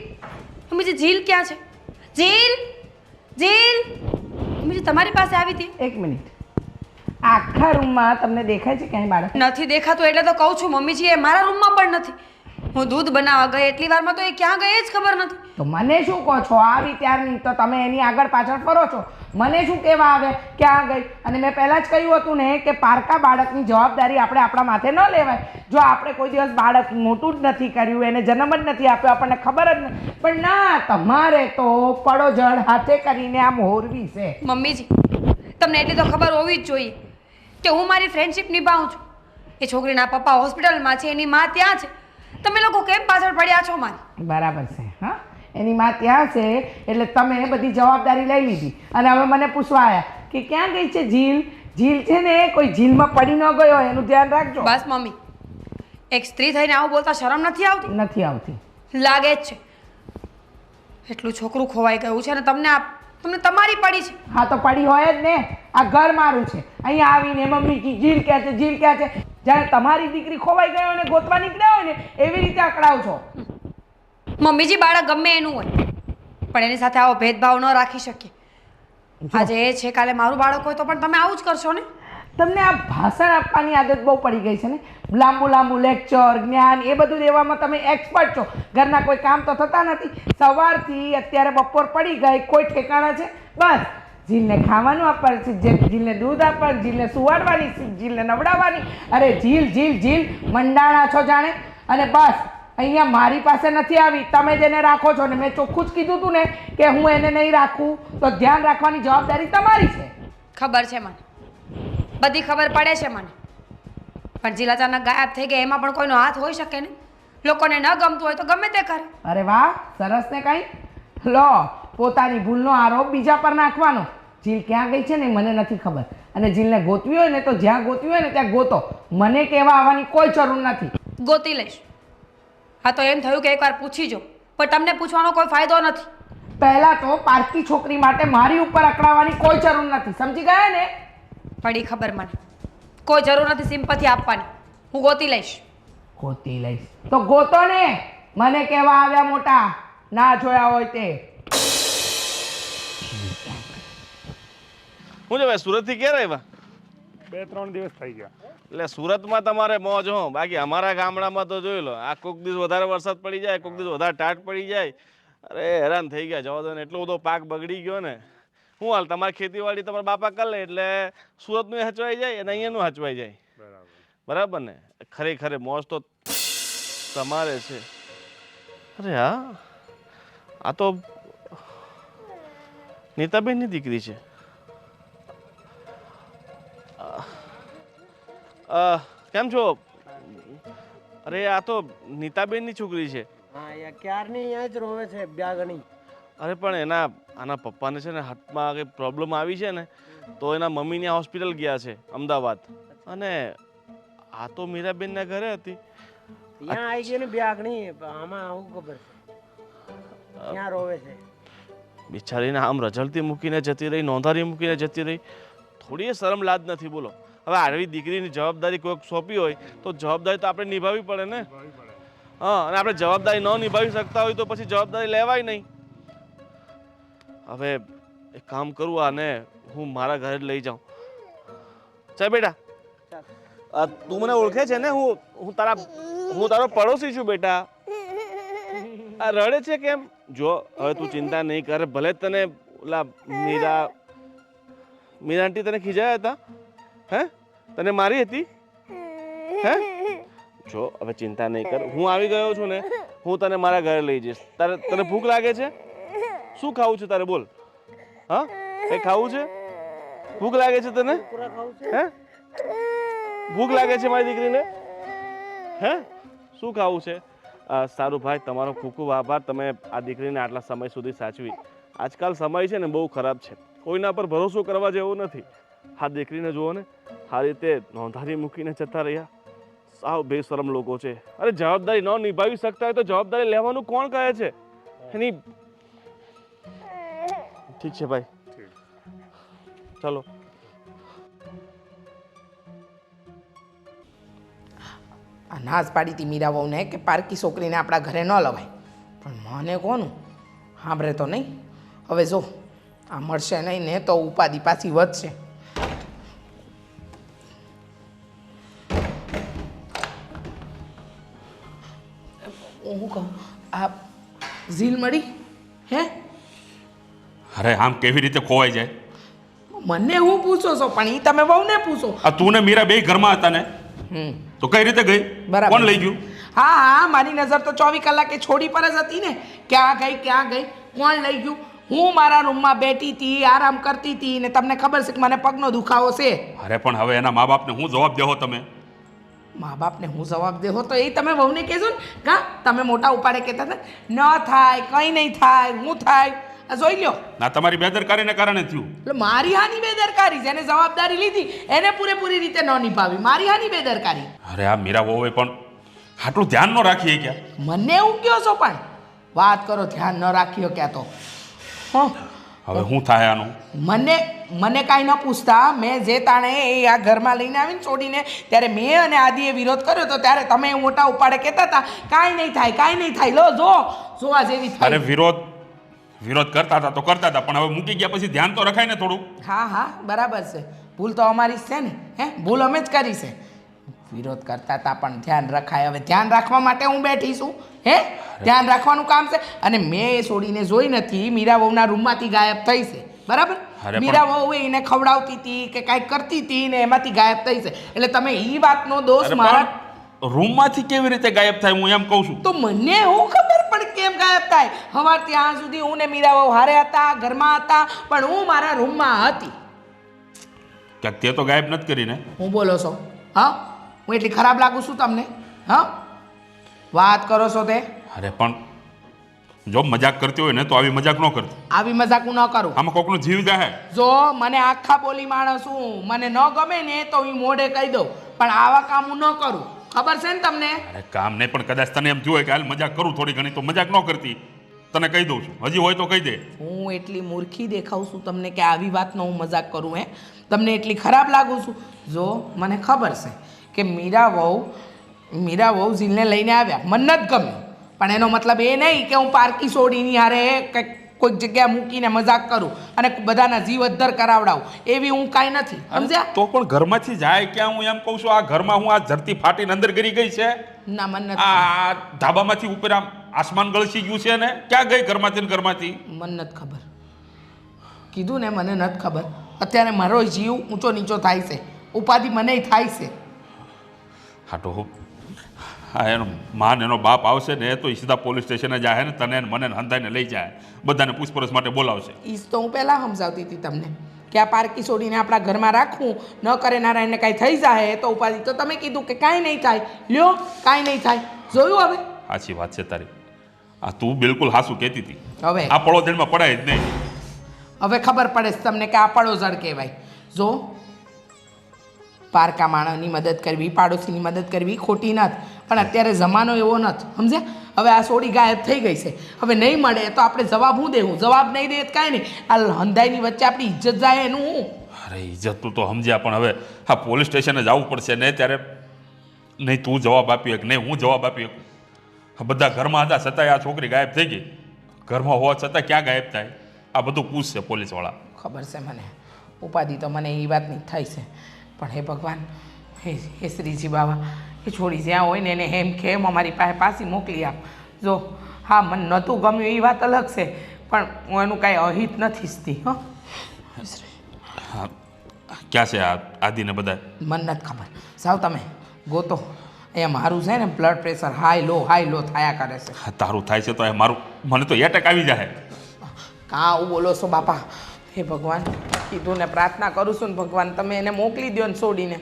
મમ્મીજી, ઝીલ ક્યાં છે? ઝીલ? ઝીલ? મમ્મીજી તમારી પાસે આવી હતી.
એક મિનિટ, આખા રૂમમાં તમને દેખાય છે ક્યાંય બાળક?
નથી દેખાતું એટલે તો કહું છું મમ્મીજી, એ મારા રૂમમાં પણ નથી. હું દૂધ બનાવવા ગઈ એટલી વારમાં તો એ ક્યાં ગઈ જ ખબર નથી.
તો મને શું કહો છો? આવી ત્યારની તો તમે એની આગળ પાછળ ફરો છો. મને શું કહેવા આવે ક્યાં ગઈ? અને મેં પહેલાં જ કહ્યું હતું ને કે પારકા બાળકની જવાબદારી આપણે આપણા માથે ન લેવાય. જો આપણે કોઈ દિવસ બાળક મોટું જ નથી કર્યું, એને જન્મ જ નથી આપ્યો, આપણને ખબર જ નથી. પણ ના, તમારે તો પડોજળ હાથે કરીને આમ હોરવી છે.
મમ્મીજી તમને એટલી તો ખબર હોવી જ જોઈએ કે હું મારી ફ્રેન્ડશિપ નિભાવું છું. એ છોકરીના પપ્પા હોસ્પિટલમાં છે, એની માં ત્યાં છે. તમે લોકો કેમ પાછળ પડ્યા છો મારી?
બરાબર છે. હા, એની માં ત્યાં છે એટલે તમે બધી જવાબદારી લઈ લીધી અને હવે મને પૂછવા આવ્યા કે ક્યાં ગઈ છે ઝીલ? ઝીલ છે ને કોઈ ઝીલમાં પડી ન ગયો હોય એનું ધ્યાન રાખજો.
બસ મમ્મી, એક સ્ત્રી થઈને આવું બોલતા શરમ નથી આવતી?
નથી આવતી.
લાગે જ છે. એટલું છોકરું ખોવાઈ ગયું છે અને તમને તમારી પડી છે.
હા તો પડી હોય જ ને. આ ઘર મારું છે. અહીંયા આવીને મમ્મી ઝીલ ક્યાં છે, ઝીલ ક્યાં છે? જ્યારે તમારી દીકરી ખોવાઈ ગઈ હોય ને ગોતવા નીકળ્યા હોય ને એવી રીતે અકળાવ છો.
મમ્મીજી બાળક ગમે એનું હોય પણ એની સાથે આવો ભેદભાવ ન રાખી શકીએ. આજે એ છે, કાલે મારું બાળક હોય તો પણ તમે આવું જ કરશો ને?
તમને આ ભાષણ આપવાની આદત બહુ પડી ગઈ છે ને. લાંબુ લાંબુ લેક્ચર, જ્ઞાન એ બધું દેવામાં તમે એક્સપર્ટ છો. ઘરના કોઈ કામ તો થતા નથી. સવારથી અત્યારે બપોર પડી ગઈ, કોઈ ઠેકાણા છે? બસ ઝીલને ખાવાનું આપવાનું છે, ઝીલને દૂધ આપવાનું, ઝીલને સુવાડવાની, ઝીલને નવડાવવાની. અરે ઝીલ ઝીલ ઝીલ મંડાણા છો જાણે. અને બસ અહીંયા મારી પાસે નથી આવી, તમે જેને રાખો છો ને. મેં ચોખ્ખું જ કીધું હતું ને કે હું એને નહીં રાખું, તો ધ્યાન રાખવાની જવાબદારી તમારી છે.
ખબર છે મને, બધી ખબર પડે છે મને. પણ ઝીલ અચાનક ગાયબ થઈ ગઈ એમાં પણ કોઈનો હાથ હોઈ શકે ને. લોકોને ન ગમતું હોય તો ગમે તે કરે.
અરે વાહ, સરસ ને. કંઈ લો, પોતાની ભૂલનો આરોપ બીજા પર નાખવાનો. ઝીલ ક્યાં ગઈ છે ને મને નથી ખબર. અને ઝીલને ગોતવી હોય ને તો જ્યાં ગોતવી હોય ને ત્યાં ગોતો. મને કહેવા આવવાની કોઈ જરૂર નથી.
ગોતી લઈશ. હા તો એમ થયું કે એકવાર પૂછી જો, પણ તમને પૂછવાનો કોઈ ફાયદો નથી.
પહેલા તો પારકી છોકરી માટે મારી ઉપર અકળાવવાની કોઈ જરૂર નથી. સમજી ગયા ને?
પડી ખબર મને. કોઈ જરૂર નથી સિમ્પથી આપવાની. હું ગોતી લઈશ.
ગોતી લઈશ તો ગોતો ને. મને કહેવા આવ્યા મોટા, ના જોયા હોય તે.
હું છે ભાઈ, સુરતથી ક્યારે આવ્યા?
2-3 દિવસ થઈ ગયા.
એટલે સુરતમાં તમારે મોજ હો, બાકી અમારા ગામડામાં તો જોઈ લો, આ કોઈક દિવસ વધારે વરસાદ પડી જાય, કોઈક દિવસ વધારે ટાટ પડી જાય. અરે હેરાન થઈ ગયા. જવા દો ને, એટલો બધો પાક બગડી ગયો ને. શું હાલ, તમારી ખેતીવાડી તમારા બાપા કરી લે એટલે સુરતનું હચવાઈ જાય અને અહીંયાનું હચવાઈ જાય. બરાબર ને? ખરેખર મોજ તો તમારે છે. અરે હા, આ તો નીતાબેનની દીકરી છે. કેમ છો? અરે આ તો નીતાબેનની છોકરી છે.
હા, ક્યારની અહીંયા જ રોવે છે બ્યાગણી.
અરે પણ આના પપ્પાને છે ને હાથમાં કંઈ પ્રોબ્લેમ આવી છે ને, તો એના મમ્મી ત્યાં હોસ્પિટલ ગયા છે અમદાવાદ. અને આ તો મીરાબેનના ઘરે હતી.
ત્યાં આવી ગઈ ને બ્યાગણી. આમાં આવું ખબર છે ક્યાં રોવે છે
બિચારીને આમ રજળતી મૂકીને જતી રહી, નોંધારી મૂકીને જતી રહી. થોડી શરમ લાજ નથી બોલો. હવે આવી દીકરીની જવાબદારી કોઈક સોંપી હોય તો જવાબદારી તો આપણે નિભાવવી પડે ને. હા, અને આપણે જવાબદારી ન નિભાવી શકતા હોય તો પછી જવાબદારી લેવાય નહીં. હવે એક કામ કરું, આને હું મારા ઘરે લઈ જાઉં. ચાલ બેટા, તું મને ઓળખે છે ને? હું તારો પડોશી છું બેટા. આ રડે છે કેમ? જો હવે તું ચિંતા નહીં કરે. ભલે તને ઓલા મીરા આંટી તને ખીજાયા હતા, હે? તને મારી હતી, હે? જો હવે ચિંતા નહીં કર. હું આવી ગયો છું ને, હું તને મારા ઘરે લઈ જઈશ. તને ભૂખ લાગે છે? શું ખાવું છે તારે? બોલ. હા, કઈ ખાવું છે? ભૂખ લાગે છે તને? હે? ભૂખ લાગે છે મારી દીકરીને? હે? શું ખાવું છે? સારું ભાઈ, તમારો ખૂબ ખૂબ આભાર. તમે આ દીકરીને આટલા સમય સુધી સાચવી. આજકાલ સમય છે ને બહુ ખરાબ છે, કોઈના પર ભરોસો કરવા જેવો નથી. આ દીકરીને જુઓ ને, આ રીતે નોંધારી મૂકીને જતા રહ્યા. સાવ બેશરમ લોકો છે. અરે જવાબદારી ન નિભાવી શકતા હોય તો જવાબદારી લેવાનું કોણ કહે છે? એની ઠીક છે ભાઈ, ચાલો.
નાશ પાડી હતી મીરા વહુને કે પારકી છોકરીને આપણા ઘરે ન લવાય, પણ મને કોનું સાંભળે તો નહીં. હવે જો આ મળશે નહીં ને તો ઉપાધિ પાછી વધશે. હું કહું, આ ઝીલ મળી હે?
અરે આમ કેવી રીતે ખોવાઈ જાય?
મને હું પૂછો છો, પણ એ તમે વહુને પૂછો.
આ તું ને મીરા બે ઘરમાં હતા ને, તો કઈ રીતે ગઈ?
બરાબર.
કોણ લઈ ગયું?
હા હા, મારી નજર તો 24 કલાકે છોડી પર જ હતી ને. ક્યાં ગઈ ક્યાં ગઈ, કોણ લઈ ગયું? હું મારા રૂમમાં બેઠી હતી, આરામ કરતી હતી, ને તમને ખબર છે કે મને પગનો દુખાવો છે.
અરે પણ હવે એના મા બાપને હું જવાબ દેહો તમે?
મા બાપને હું જવાબ દેહો તો એ તમે વહુને કહેજો ને. કા તમે મોટા ઉપાડે કહેતા હતા ન થાય, કંઈ નહીં થાય, હું થાય. આ જોઈ લ્યો,
ના તમારી બેદરકારીને કારણે થયું.
એટલે મારી હાની બેદરકારી, જેને જવાબદારી લીધી એને પૂરેપૂરી રીતે ન નિભાવી, મારી હાની બેદરકારી.
અરે આ મીરા વહુએ પણ આટલું ધ્યાન ન રાખીએ ક્યાં?
મને એવું કહો છો, પણ વાત કરો ધ્યાન ન રાખ્યો ક્યાં તો.
હવે શું થાય આનું?
મને કાંઈ ન પૂછતા, મેં જે તાણે એ આ ઘરમાં લઈને આવીને છોડીને ત્યારે મેં અને આદિએ વિરોધ કર્યો તો ત્યારે તમે મોટા ઉપાડે કહેતા હતા કાંઈ નહીં થાય, કાંઈ નહીં થાય. લો જો આ જેવી થાય.
અરે વિરોધ કરતા હતા તો કરતા હતા, પણ હવે મૂકી ગયા પછી ધ્યાન તો રખાય ને થોડું.
હા હા, બરાબર છે. ભૂલ તો અમારી જ છે ને, હે? ભૂલ અમે જ કરી છે. વિરોધ કરતા હતા પણ ધ્યાન રખાય. હવે ધ્યાન રાખવા માટે હું બેઠી છું, હે? ધ્યાન રાખવાનું કામ છે. અને મેં એ છોડીને જોઈ નથી, મીરા વહુના રૂમમાંથી ગાયબ થઈ છે, બરાબર? મીરા વહુ એને ખવડાવતી હતી કે કાંઈક કરતી હતી ને એમાંથી ગાયબ થઈ છે. એટલે તમે એ વાતનો દોષ મારા
રૂમમાંથી કેવી રીતે ગાયબ થાય હું એમ કહું છું.
તો મને હું ખબર પણ કેમ ગાયબ થાય? સવારથી ત્યાં સુધી હું ને મીરા વહુ હારે હતા, ઘરમાં હતા, પણ હું મારા રૂમમાં હતી.
ક્યાંક તે તો ગાયબ નથી કરીને.
હું બોલો છો? હા, હું એટલી ખરાબ લાગુ છું તમને? હા, વાત કરો છો તે?
અરે પણ જો મજાક કરતી હોય ને તો આવી મજાક ન કરતી.
આવી મજાક હું ન કરું.
આમાં કોકનો જીવ જાય.
જો મને આખા બોલી માણસ હું, મને ન ગમે ને તો હું મોઢે કહી દઉં, પણ આવા કામ હું ન કરું. ખબર છે ને તમને?
અરે કામ નહીં, પણ કદાચ તને એમ થયું હોય કે હાલ મજાક કરું થોડી ઘણી, તો મજાક ન કરતી. તને કહી દઉં છું, હજી હોય તો કહી દે. હું
એટલી મૂર્ખી દેખાઉં છું તમને કે આવી વાતનો હું મજાક કરું? હે, તમને એટલી ખરાબ લાગુ છું? જો મને ખબર છે કે મીરા વહુ ઝીલને લઈને આવ્યા, મને નથી ગમ્યું, પણ એનો મતલબ એ નહીં કે હું પારકી છોડીની હારે કોઈક જગ્યાએ મૂકીને મજાક કરું અને બધાના જીવ અદ્ધર કરાવડાવું. એવી હું કાંઈ નથી, સમજ્યા?
તો પણ ઘરમાંથી જાય ક્યાં? હું એમ કહું છું, આ ઘરમાં હું આ ધરતી ફાટીને અંદર ગરી ગઈ છે?
ના, મને નથી.
આ ધાબામાંથી ઉપર આમ આસમાન ગળસી ગયું છે ને ક્યાં ગઈ ઘરમાંથી?
મને નથી ખબર. કીધું ને, મને નથી ખબર. અત્યારે મારો જીવ ઊંચો નીચો થાય છે, ઉપાધિ મને થાય છે.
હા તો હા, એનો માન એનો બાપ આવશે ને તો સીધા પોલીસ સ્ટેશને જાય ને તને મને હંધાઈને લઈ જાય, બધાને પૂછપરછ માટે બોલાવશે. ઈ
તો હું પહેલાં સમજાવતી હતી તમને કે આ પારકી છોડીને આપણા ઘરમાં રાખવું ન કરે, નારાયણને કાંઈ થઈ જાય તો ઉપાધિ. તો તમે કીધું કે કાંઈ નહીં થાય. લ્યો, કાંઈ નહીં થાય. જોયું? હવે
સાચી વાત છે તારી. આ તું બિલકુલ હાસું કહેતી હતી.
હવે
આ પડોદરમાં પડાય જ નહીં.
હવે ખબર પડે છે તમને કે આ પડોસર કહેવાય. જો પારકા માણસની મદદ કરવી, પાડોશીની મદદ કરવી ખોટી નથી, પણ અત્યારે જમાનો એવો નથી, સમજ્યા? હવે આ સોડી ગાયબ થઈ ગઈ છે, હવે નહીં મળે તો આપણે જવાબ શું દેવું? જવાબ નહીં દે કાંઈ નહીં, આ હંધાઈની વચ્ચે આપણી ઇજ્જત જાય એનું હું?
અરે ઇજ્જતનું તો સમજ્યા, પણ હવે હા પોલીસ સ્ટેશને જવું પડશે ને, ત્યારે નહીં તું જવાબ આપી કે નહીં હું જવાબ આપી શકું. આ બધા ઘરમાં હતા છતાંય આ છોકરી ગાયબ થઈ ગઈ. ઘરમાં હોવા છતાં ક્યાં ગાયબ થાય? આ બધું પૂછશે પોલીસવાળા.
ખબર છે મને, ઉપાધિ તો મને એ વાતની જ થાય છે, પણ હે ભગવાન, હે શ્રીજી બાબા, એ છોડી જ્યાં હોય ને એને હેમ ખેમ અમારી પાસે પાછી મોકલી આપ. જો હા મને નહોતું ગમ્યું એ વાત અલગ છે, પણ હું એનું કાંઈ અહિત નથી ઈચ્છતી.
હા ક્યાં છે આ આદિને બધા?
મને નથી ખબર. સાવ તમે ગોતો. અહીંયા મારું છે ને બ્લડ પ્રેશર હાઈ લો થયા કરે છે.
હા, તારું થાય છે તો એ મારું, મને તો એટેક આવી જાય.
કાં આવું બોલો છો બાપા? હે ભગવાન, કીધું ને પ્રાર્થના કરું છું ને ભગવાન તમે એને મોકલી દો ને છોડીને.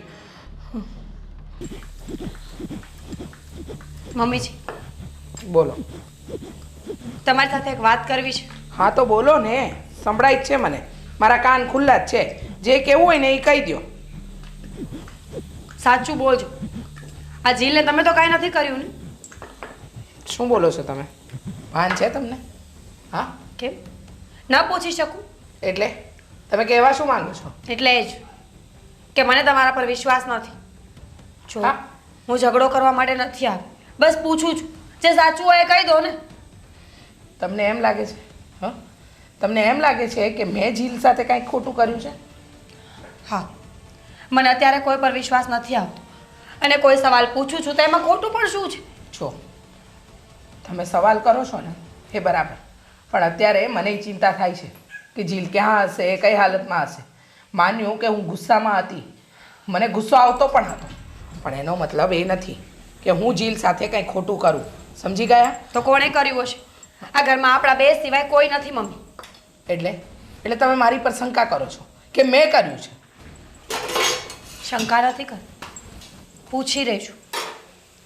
મમ્મીજી,
બોલો.
તમારી સાથે એક વાત કરવી છે.
હા તો બોલો ને, સંભળાય જ છે મને, મારા કાન ખુલ્લા જ છે, જે કહેવું હોય ને એ કહી દો.
સાચું બોલજો. આ જીલને તમે તો કાંઈ નથી કર્યું ને?
શું બોલો છો તમે? ભાન છે તમને? હા
કેમ ના પૂછી શકું?
એટલે તમે કહેવા શું માંગો છો?
એટલે એ જ કે મને તમારા પર વિશ્વાસ નથી. જો
હા.
હું ઝઘડો કરવા માટે નથી આવી, બસ પૂછું છું. જે સાચું હોય એ કહી દો ને.
તમને એમ લાગે છે હા તમને એમ લાગે છે કે મેં જીલ સાથે કાંઈક ખોટું કર્યું છે?
હા, મને અત્યારે કોઈ પર વિશ્વાસ નથી આવતો, અને કોઈ સવાલ પૂછું છું તો એમાં ખોટું પણ શું છે?
જો તમે સવાલ કરો છો ને એ બરાબર, પણ અત્યારે મને ચિંતા થાય છે કે જીલ ક્યાં હશે, કઈ હાલતમાં હશે. માન્યું કે હું ગુસ્સામાં હતી, મને ગુસ્સો આવતો પણ હતો, પણ એનો મતલબ એ નથી કે હું જીલ સાથે કંઈ ખોટું કરું. સમજી ગયા?
તો કોણે કર્યું હશે? આ ઘરમાં આપણા બે સિવાય કોઈ નથી મમ્મી.
એટલે તમે મારી પર શંકા કરો છો કે મેં કર્યું છે?
શંકા નથી કરતી, પૂછી રહી છું.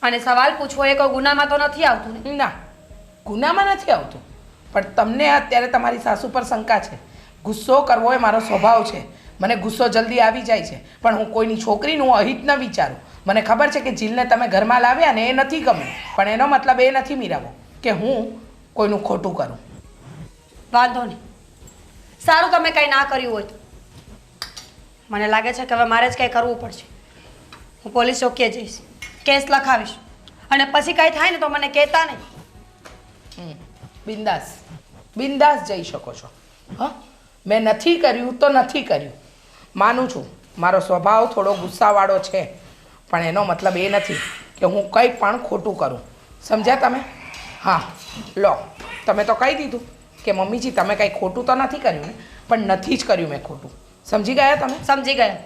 અને સવાલ પૂછવો એ કોઈ ગુનામાં તો નથી આવતું ને?
ના, ગુનામાં નથી આવતું, પણ તમને અત્યારે તમારી સાસુ પર શંકા છે. ગુસ્સો કરવો એ મારો સ્વભાવ છે, મને ગુસ્સો જલ્દી આવી જાય છે, પણ હું કોઈની છોકરીનું અહિત ન વિચારું. મને ખબર છે કે જીલને તમે ઘરમાં લાવ્યા ને એ નથી ગમ્યું, પણ એનો મતલબ એ નથી મીરાબો કે હું કોઈનું ખોટું કરું.
વાંધો નહીં, સારું તમે કંઈ ના કર્યું હોય તો. મને લાગે છે કે હવે મારે જ કંઈ કરવું પડશે. હું પોલીસ ચોકીએ જઈશ, કેસ લખાવીશ, અને પછી કાંઈ થાય ને તો મને કહેતા નહીં.
બિંદાસ બિંદાસ જઈ શકો છો. હા, મેં નથી કર્યું તો નથી કર્યું, માનું છું મારો સ્વભાવ થોડો ગુસ્સાવાળો છે, પણ એનો મતલબ એ નથી કે હું કંઈ પણ ખોટું કરું. સમજ્યા તમે? હા લો, તમે તો કહી દીધું કે મમ્મીજી તમે કંઈ ખોટું તો નથી કર્યું ને, પણ નથી જ કર્યું મેં ખોટું. સમજી ગયા તમે?
સમજી ગયા.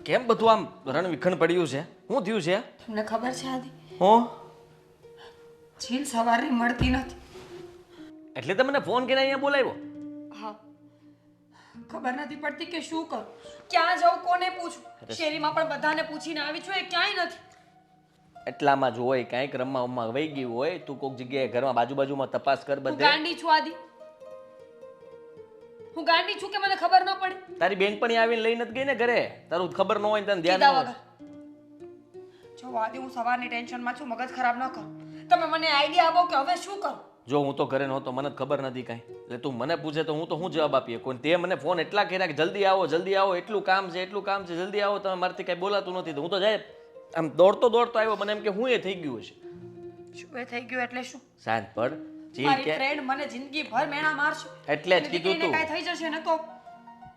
કેમ બધું આમ રણવિખણ પડ્યું છે? શું થયું છે?
તમને ખબર છે આદિ,
હું
જીલ સવારની મળતી નથી.
એટલે તમે મને ફોન કરીને અહીંયા બોલાવ્યો?
હા, ખબર નથી પડતી કે શું કરું, ક્યાં જાઉં, કોને પૂછું. શેરીમાં પણ બધાને પૂછીને આવી છું, એ ક્યાંય નથી.
એટલામાં જ હોય, કાંઈક રમવા વહી ગયું હોય. તું કોઈક જગ્યાએ ઘરમાં બાજુમાં તપાસ કર.
હું
બધે
ગાંડી છું આદિ, હું ગાંડી છું કે મને ખબર ન પડે?
તારી બેનપણી આવીને લઈને જ ગઈ ને ઘરે, તારું ખબર ન હોય ને તને ધ્યાન ન
કીધા
હોય.
વગર. જો આદિ, હું સવારની ટેન્શનમાં છું, મગજ ખરાબ ન કરો. તમે મને આઈડિયા આપો કે હવે શું કરું.
જો હું તો ઘરે નહોતો, મને જ ખબર નથી કાંઈ. એટલે તું મને પૂછે તો હું તો શું જવાબ આપીએ? કોઈ તે મને ફોન એટલા કર્યા કે જલ્દી આવો, એટલું કામ છે, જલ્દી આવો. તમે મારાથી કાંઈ બોલાતું નથી. તો હું તો જાય આમ દોડતો આવ્યો. મને એમ કે હું એ થઈ ગયું હશે.
શું એ થઈ ગયું એટલે શું?
શાંત પડ. જીલ
મારી
કે
ફ્રેન્ડ મને જિંદગીભર મેણા મારશે.
એટલે જ કીધું તું.
કાંઈ થઈ જશે ને તો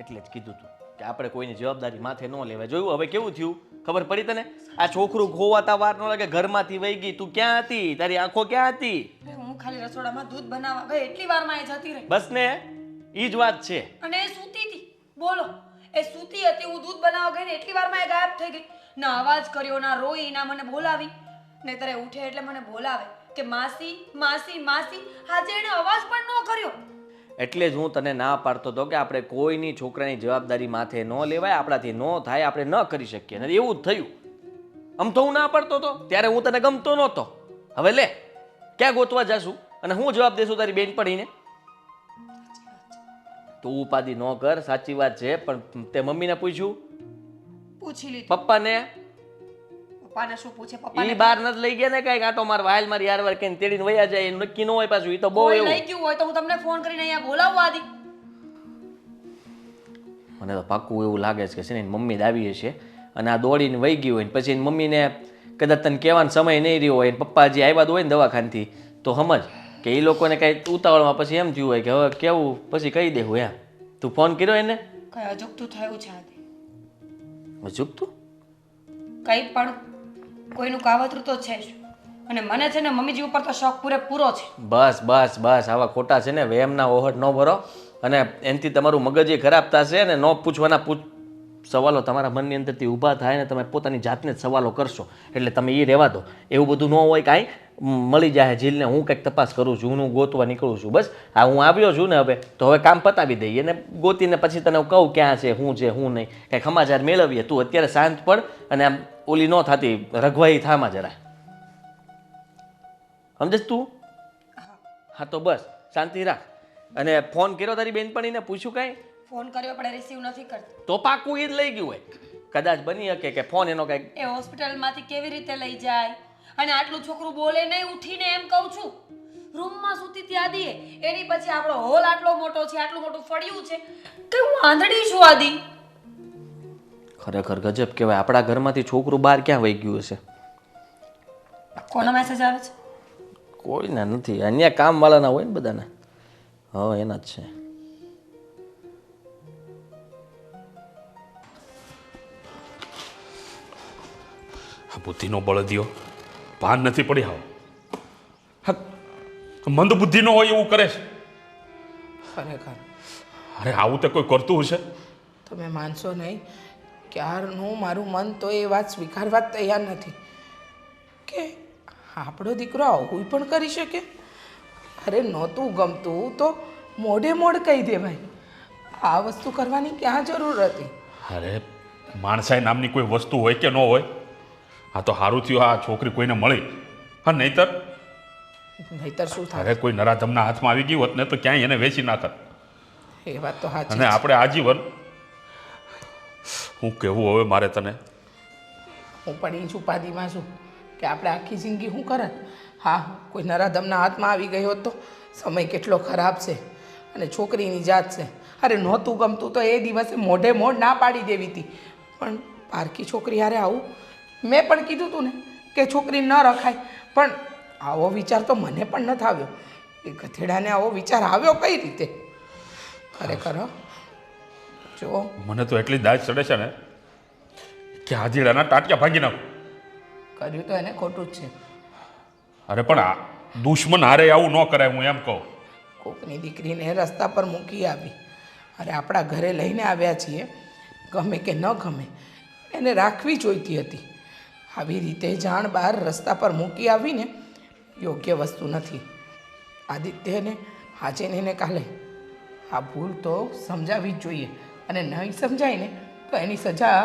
એટલે જ કીધું તું કે આપણે કોઈની જવાબદારી માથે ન લેવાય. જોયું હવે કેવું થયું? ખબર પડી તને? આ છોકરું ખોવાતા વાર ન લાગે, ઘરમાંથી વહી ગઈ. તું ક્યાં હતી? તારી આંખો ક્યાં હતી?
હું ખાલી રસોડામાં દૂધ બનાવવા ગઈ, એટલી વારમાં એ જતી રહી.
બસ ને, ઈ જ વાત છે.
અને એ સૂતી હતી. બોલો, એ સૂતી હતી, હું દૂધ બનાવવા ગઈ ને એટલી વારમાં એ ગાયબ થઈ ગઈ. ના અવાજ કર્યો, ના રોઈ, ના મને બોલાવી. નહીંતર એ ઉઠે એટલે મને બોલાવે કે માસી માસી માસી. આજે એને અવાજ પણ ન કર્યો.
એટલે જ હું તને ના પાડતો હતો કે આપણે કોઈની છોકરાની જવાબદારી માથે ન લેવાય, આપણાથી ન થાય, આપણે ન કરી શકીએ. નથી એવું જ થયું. આમ તો હું ના પાડતો હતો, ત્યારે હું તને ગમતો નહોતો. હવે લે, ક્યાં ગોતવા જાશું અને હું જવાબ દેશું તારી બેનપણીને? તું ઉપાધિ ન કર, સાચી વાત છે. પણ તે મમ્મીને પૂછ્યું?
પૂછી લીધું.
પપ્પાને?
પપ્પાને શું પૂછે
ઈ
પપ્પાને
બહાર નથી લઈ ગયા ને કાંઈક આટો માર વાયલ મારી યાર વાર કઈને તેડીને વયા જાય એનું નક્કી ન હોય પાછું ઈ તો બહુ
કોઈ
એવું
લઈ ગયું હોય તો હું તમને ફોન કરીને અહીંયા બોલાવું આદિ.
મને તો પાક્કું એવું લાગે છે કે છે ને એની મમ્મી દાવી હશે અને આ દોડીને વહી ગઈ હોય ને પછી એની મમ્મીને કદાચ તને કહેવાનો સમય નહીં રહ્યો હોય ને પપ્પા જે આવ્યા હોય ને દવાખાનથી તો સમજ કે એ લોકોને કાંઈ ઉતાવળમાં પછી એમ થયું હોય કે હવે કેવું પછી કહી દેવું એમ. તું ફોન કર્યો એને?
કઈ અજુગતું થયું છે આદિ.
ચૂકતું
કંઈ પણ કોઈનું કાવતરું તો છે જ અને મને છે ને મમ્મીજી ઉપર તો શોખ પૂરેપૂરો છે.
બસ બસ બસ આવા ખોટા છે ને વેમના ઓહટ ન ભરો અને એનાથી તમારું મગજ એ ખરાબ થશે ને ન પૂછવાના સવાલો તમારા મનની અંદરથી ઊભા થાય ને તમે પોતાની જાતને જ સવાલો કરશો એટલે તમે એ રહેવા દો. એવું બધું ન હોય કાંઈ મળી જાય જીલને હું કંઈક તપાસ કરું છું હું ગોતવા નીકળું છું બસ આ હું આવ્યો છું ને હવે તો હવે કામ પતાવી દઈએ ને ગોતીને પછી તને કહું ક્યાં છે શું નહીં કંઈક સમાચાર મેળવીએ. તું અત્યારે શાંત પડ અને આમ ઓલી ન થતી રઘવાઈ થામાં જરા સમજે તું? હા તો બસ શાંતિ રાખ. અને ફોન કર્યો તારી બેનપણીને પૂછ્યું કાંઈ?
ફોન કર્યો પણ રિસીવ નથી કરતી.
તો પાકું ઈ જ લઈ ગયું હોય કદાચ બની શકે કે ફોન એનો કંઈક
એ હોસ્પિટલમાંથી કેવી રીતે લઈ જાય અને આટલું છોકરું બોલે નહીં ઉઠીને એમ કહું છું રૂમમાં સૂતી હતી આદિએ એની પછી આપણો હોલ આટલો મોટો છે આટલું મોટું ફળ્યું છે કે હું આંધળી છું આદિ.
ખરેખર ગજબ કહેવાય. આપણા ઘરમાંથી છોકરું બહાર ક્યાં વહી ગયું હશે?
કોનો મેસેજ આવે છે?
કોઈના નથી. અહીંયા કામવાળાના હોય ને બધાના. હા એના જ છે.
બુદ્ધિનો બળદિયો ભાન નથી પડી હાવ. મંદ બુદ્ધિનો હોય એવું કરે છે.
ખરેખર
અરે આવું તે કોઈ કરતું હશે?
તમે માનશો નહીં ક્યારનું મારું મન તો એ વાત સ્વીકારવા જ તૈયાર નથી કે આપણો દીકરો આવું પણ કરી શકે. અરે નહોતું ગમતું તો મોઢે મોઢ કહી દે ભાઈ. આ વસ્તુ કરવાની ક્યાં જરૂર હતી?
અરે માણસાઈ નામની કોઈ વસ્તુ હોય કે ન હોય? આ તો સારું થયું આ છોકરી કોઈને મળી. હા નહીતર
શું થાય?
અરે કોઈ નરાધમના હાથમાં આવી ગયું હોત ને તો ક્યાંય એને વેચી નાખત.
એ વાત તો સાચી.
અને આપણે આજીવન હું કહેવું હવે મારે તને
હું પણ એ છુપાદીમાં છું કે આપણે આખી જિંદગી શું કરત. હા કોઈ નરાધમના હાથમાં આવી ગયો હોત તો સમય કેટલો ખરાબ છે અને છોકરીની જાત છે. અરે નહોતું ગમતું તો એ દિવસે મોઢે મોઢ ના પાડી દેવી હતી પણ પારકી છોકરી હારે આવું મેં પણ કીધું તું ને કે છોકરી ન રખાય પણ આવો વિચાર તો મને પણ નથી આવ્યો. એ ગધેડાને આવો વિચાર આવ્યો કઈ રીતે? ખરેખર જો
મને તો એટલી દાજ ચડે છે ને કે હાજીડાના ટાટિયા ભાગી નાખું.
કર્યું તો એને ખોટું જ છે.
અરે પણ આ દુશ્મન હારે આવું ન કરાય હું એમ કહું.
કોકની દીકરીને રસ્તા પર મૂકી આવી. અરે આપણા ઘરે લઈને આવ્યા છીએ ગમે કે ન ગમે એને રાખવી જોઈતી હતી. આવી રીતે જાણ બહાર રસ્તા પર મૂકી આવીને યોગ્ય વસ્તુ નથી. આદિત્યને આજે ને કાલે આ ભૂલ તો સમજાવવી જ જોઈએ અને નહીં સમજાય ને તો એની સજા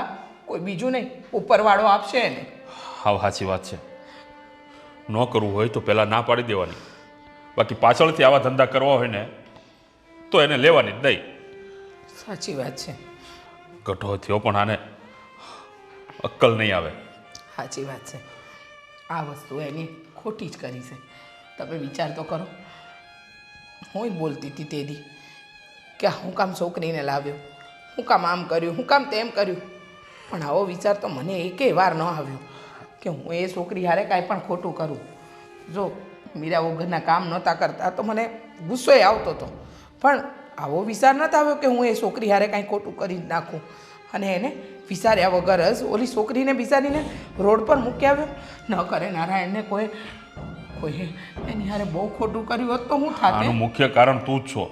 કોઈ બીજું નહીં ઉપરવાળો આપશે એને.
હા સાચી વાત છે. ન કરવું હોય તો પહેલાં ના પાડી દેવાની. બાકી પાછળથી આવા ધંધા કરવા હોય ને તો એને લેવાની જ નહીં.
સાચી વાત છે.
ગઢો થયો પણ આને અક્કલ નહીં આવે.
સાચી વાત છે. આ વસ્તુ એની ખોટી જ કરી છે. તમે વિચાર તો કરો. હું જ બોલતી હતી તે દી કે હું કામ છોકરીને લાવ્યો, હું કામ આમ કર્યું, હું કામ તેમ કર્યું, પણ આવો વિચાર તો મને એકેય વાર ન આવ્યો કે હું એ છોકરી હારે કાંઈ પણ ખોટું કરું. જો મીરા વગરના કામ નહોતા કરતા તો મને ગુસ્સોય આવતો હતો પણ આવો વિચાર નહોતો આવ્યો કે હું એ છોકરી હારે કાંઈ ખોટું કરી જ નાખું અને એને વિચાર્યા વગર જ ઓલી છોકરીને બિચારીને રોડ પર મૂકી આવ્યો. ન કરે નારાયણને કોઈ એની હારે બહુ ખોટું કર્યું હોત તો હું થાતે.
આનું મુખ્ય કારણ તું જ છો.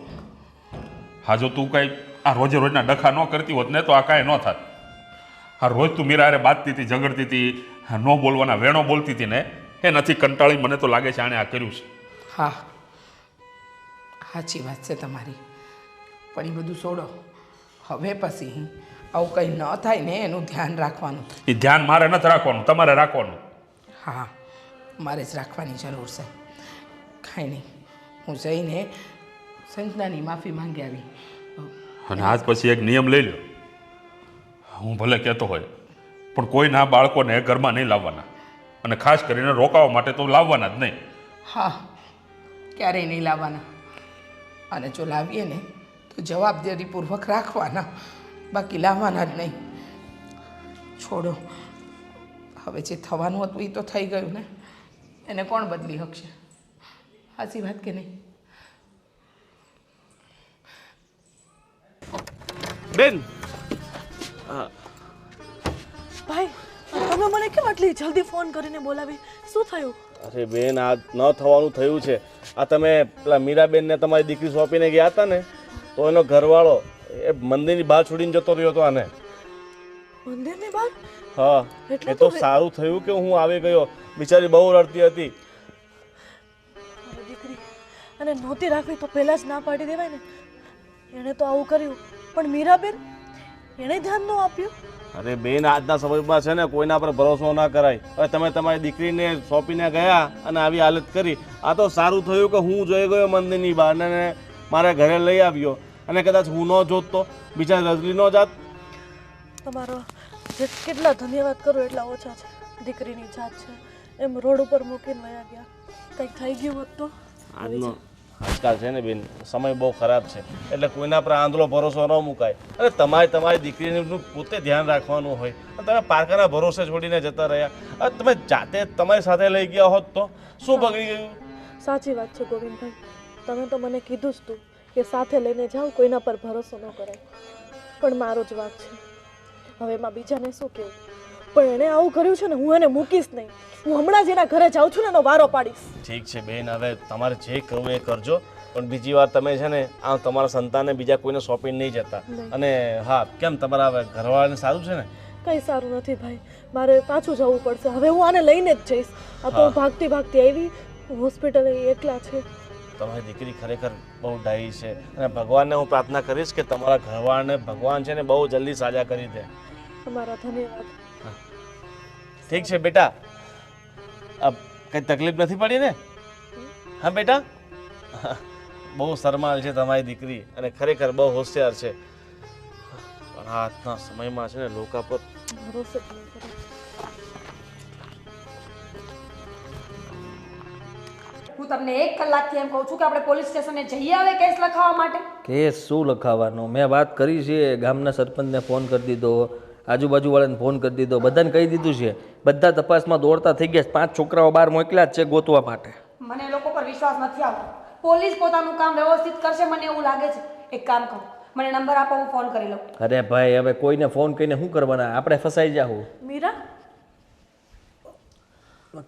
હા જો તું કાંઈ આ રોજે રોજના ડખા ન કરતી હોત ને તો આ કાંઈ ન થાત. હા રોજ તું મીરા હારે બાતતી હતી, ઝઘડતી હતી, ન બોલવાના વેણો બોલતી હતી ને એ નથી કંટાળી મને તો લાગે છે આણે આ કર્યું છે.
હા સાચી વાત છે તમારી પણ એ બધું છોડો. હવે પછી આવું કંઈ ન થાય ને એનું ધ્યાન રાખવાનું.
એ ધ્યાન મારે નથી રાખવાનું, તમારે રાખવાનું.
હા મારે જ રાખવાની જરૂર છે. કાંઈ નહીં હું જઈને સંજનાની માફી માંગી આવી.
અને આજ પછી એક નિયમ લઈ લો. હું ભલે કહેતો હોય પણ કોઈ ના બાળકોને ઘરમાં નહીં લાવવાના. અને ખાસ કરીને રોકાવા માટે તો લાવવાના જ નહીં.
હા, ક્યારેય નહીં લાવવાના. અને જો લાવીએ ને તો જવાબદારીપૂર્વક રાખવાના, બાકી લાવવાના જ નહીં. છોડો, હવે જે થવાનું હતું એ તો થઈ ગયું ને, એને કોણ બદલી શકશે? સાચી વાત કે નહીં?
બેન
ભાઈ તમે મને કેમ આટલી જલ્દી ફોન કરીને બોલાવી? શું થયું?
અરે બેન, આ ન થવાનું થયું છે. આ તમે પેલા મીરાબેનને તમારી દીકરી સોંપીને ગયા હતા ને, તો એનો ઘરવાળો એ મંદિરની બહાર છોડીને જતો રહ્યો હતો આને.
મંદિરની બહાર?
હા, એ તો સારું થયું કે હું આવી ગયો. બિચારી બહુ રડતી હતી.
મારી દીકરી અને નહોતી રાખવી તો પહેલા જ ના પાડી દેવાય ને. એણે તો આવું કર્યું, પણ મીરાબેન એણે ધ્યાન ન આપ્યું.
અરે બેન, આજના સમયમાં છે ને કોઈના પર ભરોસો ના કરાય. હવે તમે તમારી દીકરીને સોંપીને ગયા અને આવી હાલત કરી. આ તો સારું થયું કે હું જોઈ ગયો મંદિરની બહાર ને મારા ઘરે લઈ આવ્યો. અને કદાચ હું ન જોત તો બિચારી રજલી ન જાત.
તમારો કેટલા ધન્યવાદ કરું એટલા ઓછા છે. દીકરીની જાત છે એમ રોડ ઉપર મૂકીને વયા ગયા. કંઈક થઈ ગયું હોત તો?
આજકાલ છે ને બેન, સમય બહુ ખરાબ છે, એટલે કોઈના પર આંધળો ભરોસો ન મુકાય. અને તમારી દીકરીનું પોતે ધ્યાન રાખવાનું હોય. અને તમે પારકાના ભરોસે છોડીને જતા રહ્યા. હવે તમે જાતે તમારી સાથે લઈ ગયા હોત તો શું બગડી ગયું?
સાચી વાત છે ગોવિંદભાઈ. તમે તો મને કીધું જ તું કે સાથે લઈને જાઓ, કોઈના પર ભરોસો ન કરાય. પણ મારો જ વાંક છે. હવે એમાં બીજાને શું કહેવું? પણ એણે આવું કર્યું છે ને, હું એને મૂકીશ નહીં. હું હમણાં જ એના ઘરે જાઉં છું ને એનો વારો પાડીશ.
ઠીક છે બેન, હવે તમારે જે કરવું એ કરજો. પણ બીજી વાર તમે છે ને આ તમારા સંતાનને બીજા કોઈને સોંપીને નહીં જતા. અને હા, કેમ તમારા હવે ઘરવાળાને સારું છે ને?
કંઈ સારું નથી ભાઈ, મારે પાછું જવું પડશે. હવે હું આને લઈને જ જઈશ. આ તો ભાગતી ભાગતી આવી હોસ્પિટલે, એકલા છે.
તમારી દીકરી ખરેખર બહુ ડાયી છે. અને ભગવાનને હું પ્રાર્થના કરીશ કે તમારા ઘરવાળાને ભગવાન છે ને બહુ જલ્દી સાજા કરી દે.
તમારા ધન્યવાદ.
ઠીક છે બેટા, કંઈ તકલીફ નથી પડી ને? હા બેટા, બહુ શરમાળ છે તમારી દીકરી અને ખરેખર બહુ હોશિયાર છે. પણ આજના સમયમાં છે ને લોકો પર
ભરોસો જ નહીં કરે.
હું તમને 1 કલાકથી એમ કહું છું કે આપણે પોલીસ સ્ટેશને જઈ આવે કેસ લખાવવા માટે.
કેસ શું લખાવવાનો? મેં વાત કરી છે, ગામના સરપંચને ફોન કરી દીધો, આજુબાજુવાળાને ફોન કરી દીધો, બધાને કહી દીધું છે. બધા તપાસમાં દોડતા થઈ ગયા. 5 છોકરાઓ બહાર મોકલ્યા જ છે ગોતવા માટે.
મને એ લોકો પર વિશ્વાસ નથી આવતો. પોલીસ પોતાનું કામ વ્યવસ્થિત કરશે મને એવું લાગે છે. એક કામ કરો, મને નંબર આપો, હું ફોન કરી લઉં.
અરે ભાઈ, હવે કોઈને ફોન કરીને શું કરવાના? આપણે ફસાઈ જાવું.
મીરા?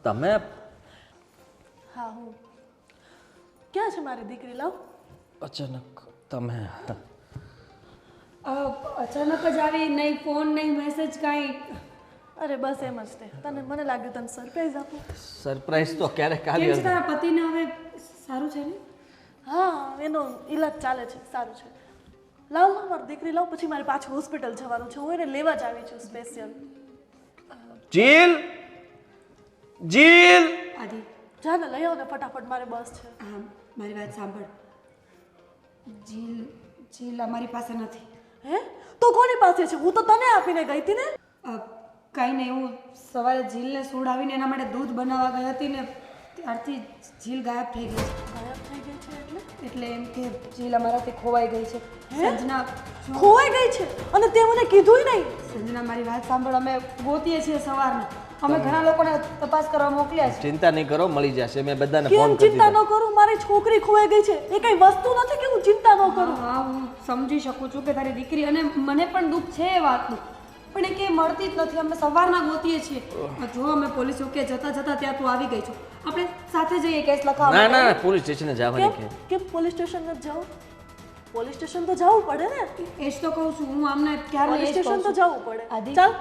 તમે
હા, હું ક્યાં છે મારી દીકરી? લાવ.
અચાનક તમે
અચાનક જ આવી, નહીં ફોન નહીં મેસેજ કાંઈ?
અરે બસ એમ જ તે. મને લાગ્યું તને સરપ્રાઈઝ આપું.
સરપ્રાઈઝ તો ક્યારેક
કેમ છે
આવી.
તારા પતિને હવે સારું છે ને?
હા, એનો ઈલાજ ચાલે છે, સારું છે. લાવ મારી દીકરી લાવ, પછી મારે પાછું હોસ્પિટલ જવાનું છે. હું એને લેવા જ આવી છું સ્પેશિયલ.
જીલ, જીલ,
આદિ
જા ને લઈ આવ ને ફટાફટ, મારે બસ છે.
હા, મારી વાત સાંભળ. જીલ અમારી પાસે નથી.
હે? તો કોની પાસે છે? હું તો તને આપીને ગઈ હતી ને.
કાંઈ નહીં, હું સવારે જીલને સુડાવીને એના માટે દૂધ બનાવવા ગઈ હતી ને ત્યારથી જીલ ગાયબ થઈ ગઈ છે.
ગાયબ થઈ ગઈ છે
એટલે એમ કે જીલ અમારાથી ખોવાઈ ગઈ છે. સંજના
ખોવાઈ ગઈ છે? અને તે મને કીધુંય નહીં.
સંજના મારી વાત સાંભળ, અમે ગોતીએ છીએ સવારના. અમે ઘણા લોકોને તપાસ કરવા મોકલ્યા છે.
ચિંતા નહીં કરો, મળી જશે. મેં બધાને
કેમ
ફોન કરી
ચિંતા
દીધો.
ન કરું? મારી છોકરી ખોવાઈ ગઈ છે. એ કઈ વસ્તુ નથી કે હું ચિંતા ન કરું.
હા, હું સમજી શકું છું કે તારી દીકરી, અને મને પણ દુઃખ છે એ વાતનું, પણ એ કે મળતી જ નથી. અમે સવારના ગોતીએ છીએ. જો અમે પોલીસ ચોકે જતા જતા ત્યાં તું આવી ગઈ છો. આપણે સાથે જઈએ કેસ લખાવવા.
ના ના, પોલીસ સ્ટેશને જવાની કે
કેમ પોલીસ સ્ટેશન ન જાઓ? પોલીસ સ્ટેશન તો જવું પડે ને.
એ જ તો કહું છું હું આમને ક્યારે
પોલીસ સ્ટેશન તો જવું પડે.
આદિ,
ચાલ.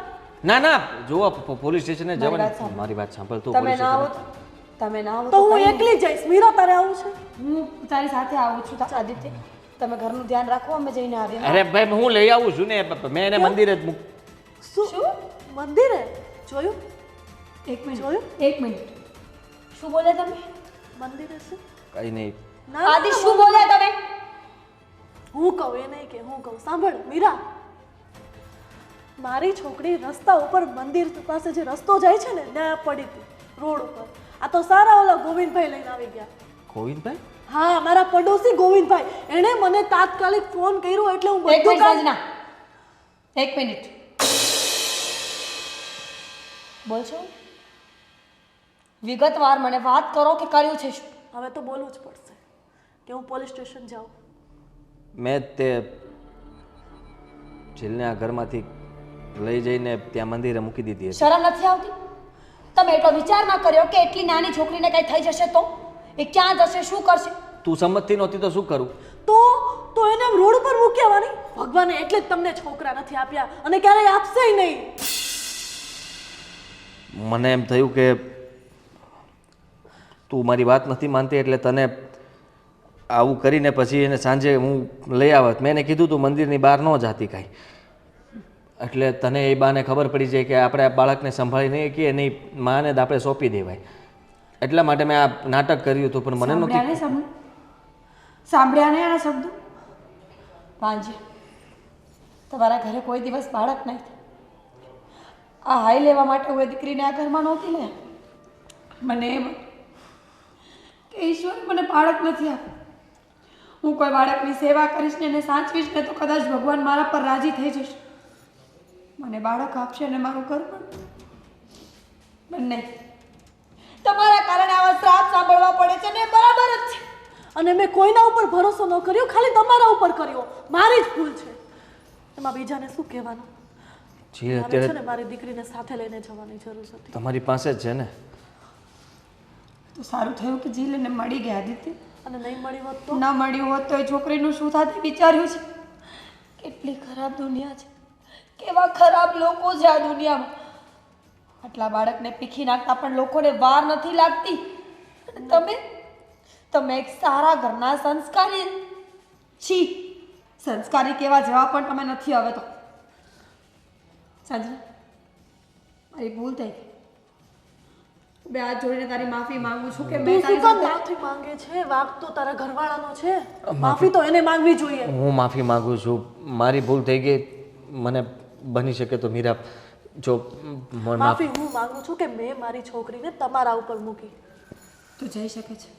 ના ના, જુઓ પોલીસ સ્ટેશને
મારી વાત
જવાની.
સાંભળ.
મારી વાત સાંભળ તું.
તમે
પોલીસ
ના આવો
સ્ટેશને
તમે ના આવો
તો હું
કંઈ નહીં.
એકલી જઈશ. મીરા તારે આવું છે?
હું તારી સાથે આવું છું. આદિત્ય, તમે ઘરનું ધ્યાન રાખો, અમે જઈને આવીએ.
અરે ભાઈ, હું લઈ આવું છું ને. મેં એને મંદિરે જ મૂક.
શું? મંદિરે જોયું?
એક મિનિટ
જોયું?
એક મિનિટ. શું બોલ્યા તમે?
મંદિરે શું?
કઈ નહીં.
ના, ના,
આદિ, શું બોલ્યા તમે?
હું કહું એ નહીં કે હું કહું. સાંભળ મીરા, મારી છોકરી રસ્તા ઉપર મંદિર પાસે જે રસ્તો જાય છે ને ત્યાં પડી હતી. રોડ ઉપર. આ તો સારા ઓલા ગોવિંદભાઈ લઈને આવી ગયા.
ગોવિંદભાઈ?
હા, મારા પડોશી ગોવિંદભાઈ. એણે મને તાત્કાલિક ફોન કર્યો એટલે હું
એક
બધું
મિનિટ
કામ
સંજના, એક મિનિટ બોલ છો. વિગતવાર મને વાત કરો કે કર્યું છે શું.
હવે તો બોલવું જ પડશે કે હું પોલીસ સ્ટેશન જાઉં.
મેં તે જીલને આ ઘરમાંથી લઈ જઈને ત્યાં મંદિરે મૂકી દીધી હતી.
શરમ નથી આવતી? તમે એટલો વિચાર ના કર્યો કે એટલી નાની છોકરીને કઈ થઈ જશે તો એ ક્યાં જશે, શું કરશે?
તું સંમતથી નહોતી તો શું કરું?
તો એને આમ રોડ ઉપર મૂકી આવવાની. ભગવાને એટલે જ તમને છોકરા નથી આપ્યા અને ક્યારેય આપશે નહીં.
મને એમ થયું કે તું મારી વાત નથી માનતી એટલે તને આવું કરીને પછી એને સાંજે હું લઈ આવત. મેં એને કીધું તું મંદિરની બહાર ન જાતી કાંઈ, એટલે તને એ બાને ખબર પડી જાય કે આપણે આ બાળકને સંભાળી નહીં કે એની માને જ આપણે સોંપી દેવાય. એટલા માટે મેં આ નાટક કર્યું હતું, પણ મને નહોતી.
સાંભળ્યા ને આના શબ્દો? વાંજે તમારા ઘરે કોઈ દિવસ બાળક નહીં થાય. આ હાઈ લેવા માટે હું એ દીકરીને આ ઘરમાં નહોતી લે. મને એમ કે ઈશ્વર મને બાળક નથી આપ્યું. હું કોઈ બાળકની સેવા કરીશ ને એને સાચવીશ ને તો કદાચ ભગવાન મારા પર રાજી થઈ જશે. મને બાળક આપશે ને મારું ઘર પણ નહીં. તમારા કારણે આવા શ્રાપ સાંભળવા પડે છે ને એ બરાબર જ છે.
અને મેં કોઈના ઉપર ભરોસો ન કર્યો, ખાલી તમારા ઉપર કર્યો. મારી જ ભૂલ છે. એમાં બીજાને શું કહેવાનું?
જી
મારે છે
અત્યારે
ને મારી દીકરીને સાથે લઈને જવાની જરૂર હતી.
તમારી પાસે જ છે ને.
તો સારું થયું કે જીલ એને મળી ગયા આદિત્ય.
અને નહીં મળી હોત તો?
ના મળ્યું હોત તો એ છોકરીનું શું થાત એ વિચાર્યું છે? કેટલી ખરાબ દુનિયા છે, કેવા ખરાબ લોકો છે આ દુનિયામાં. આટલા બાળકને પીખી નાખતા પણ લોકોને વાર નથી લાગતી. અને તમે એક સારા ઘરના સંસ્કારી છી. સંસ્કારી કેવા જેવા પણ તમે નથી. હવે તો સંજના, મારી ભૂલ થઈ ગઈ. બે હાથ જોડીને તારી માફી માંગુ છું કે મેં
તું
તારી
શું કામ
સાથે
માફી માંગે છે? વાંક તો તારા ઘરવાળાનો છે. માફી તો એને માંગવી જોઈએ.
હું માફી માગું છું, મારી ભૂલ થઈ ગઈ. મને બની શકે તો મીરા જો
માફી હું માંગુ છું કે મેં મારી છોકરીને તમારા ઉપર મૂકી.
તું જઈ શકે છે.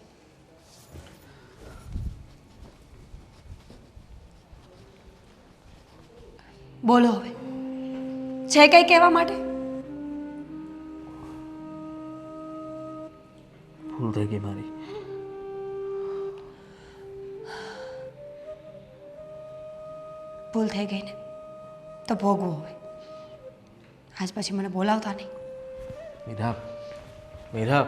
બોલો હવે, છે કઈ કહેવા માટે?
ભૂલ થઈ ગઈ મારી.
ભૂલ થઈ ગઈ ને તો ભોગવું હવે. આજ પછી મને બોલાવતા નહીં.
મીરા, મીરા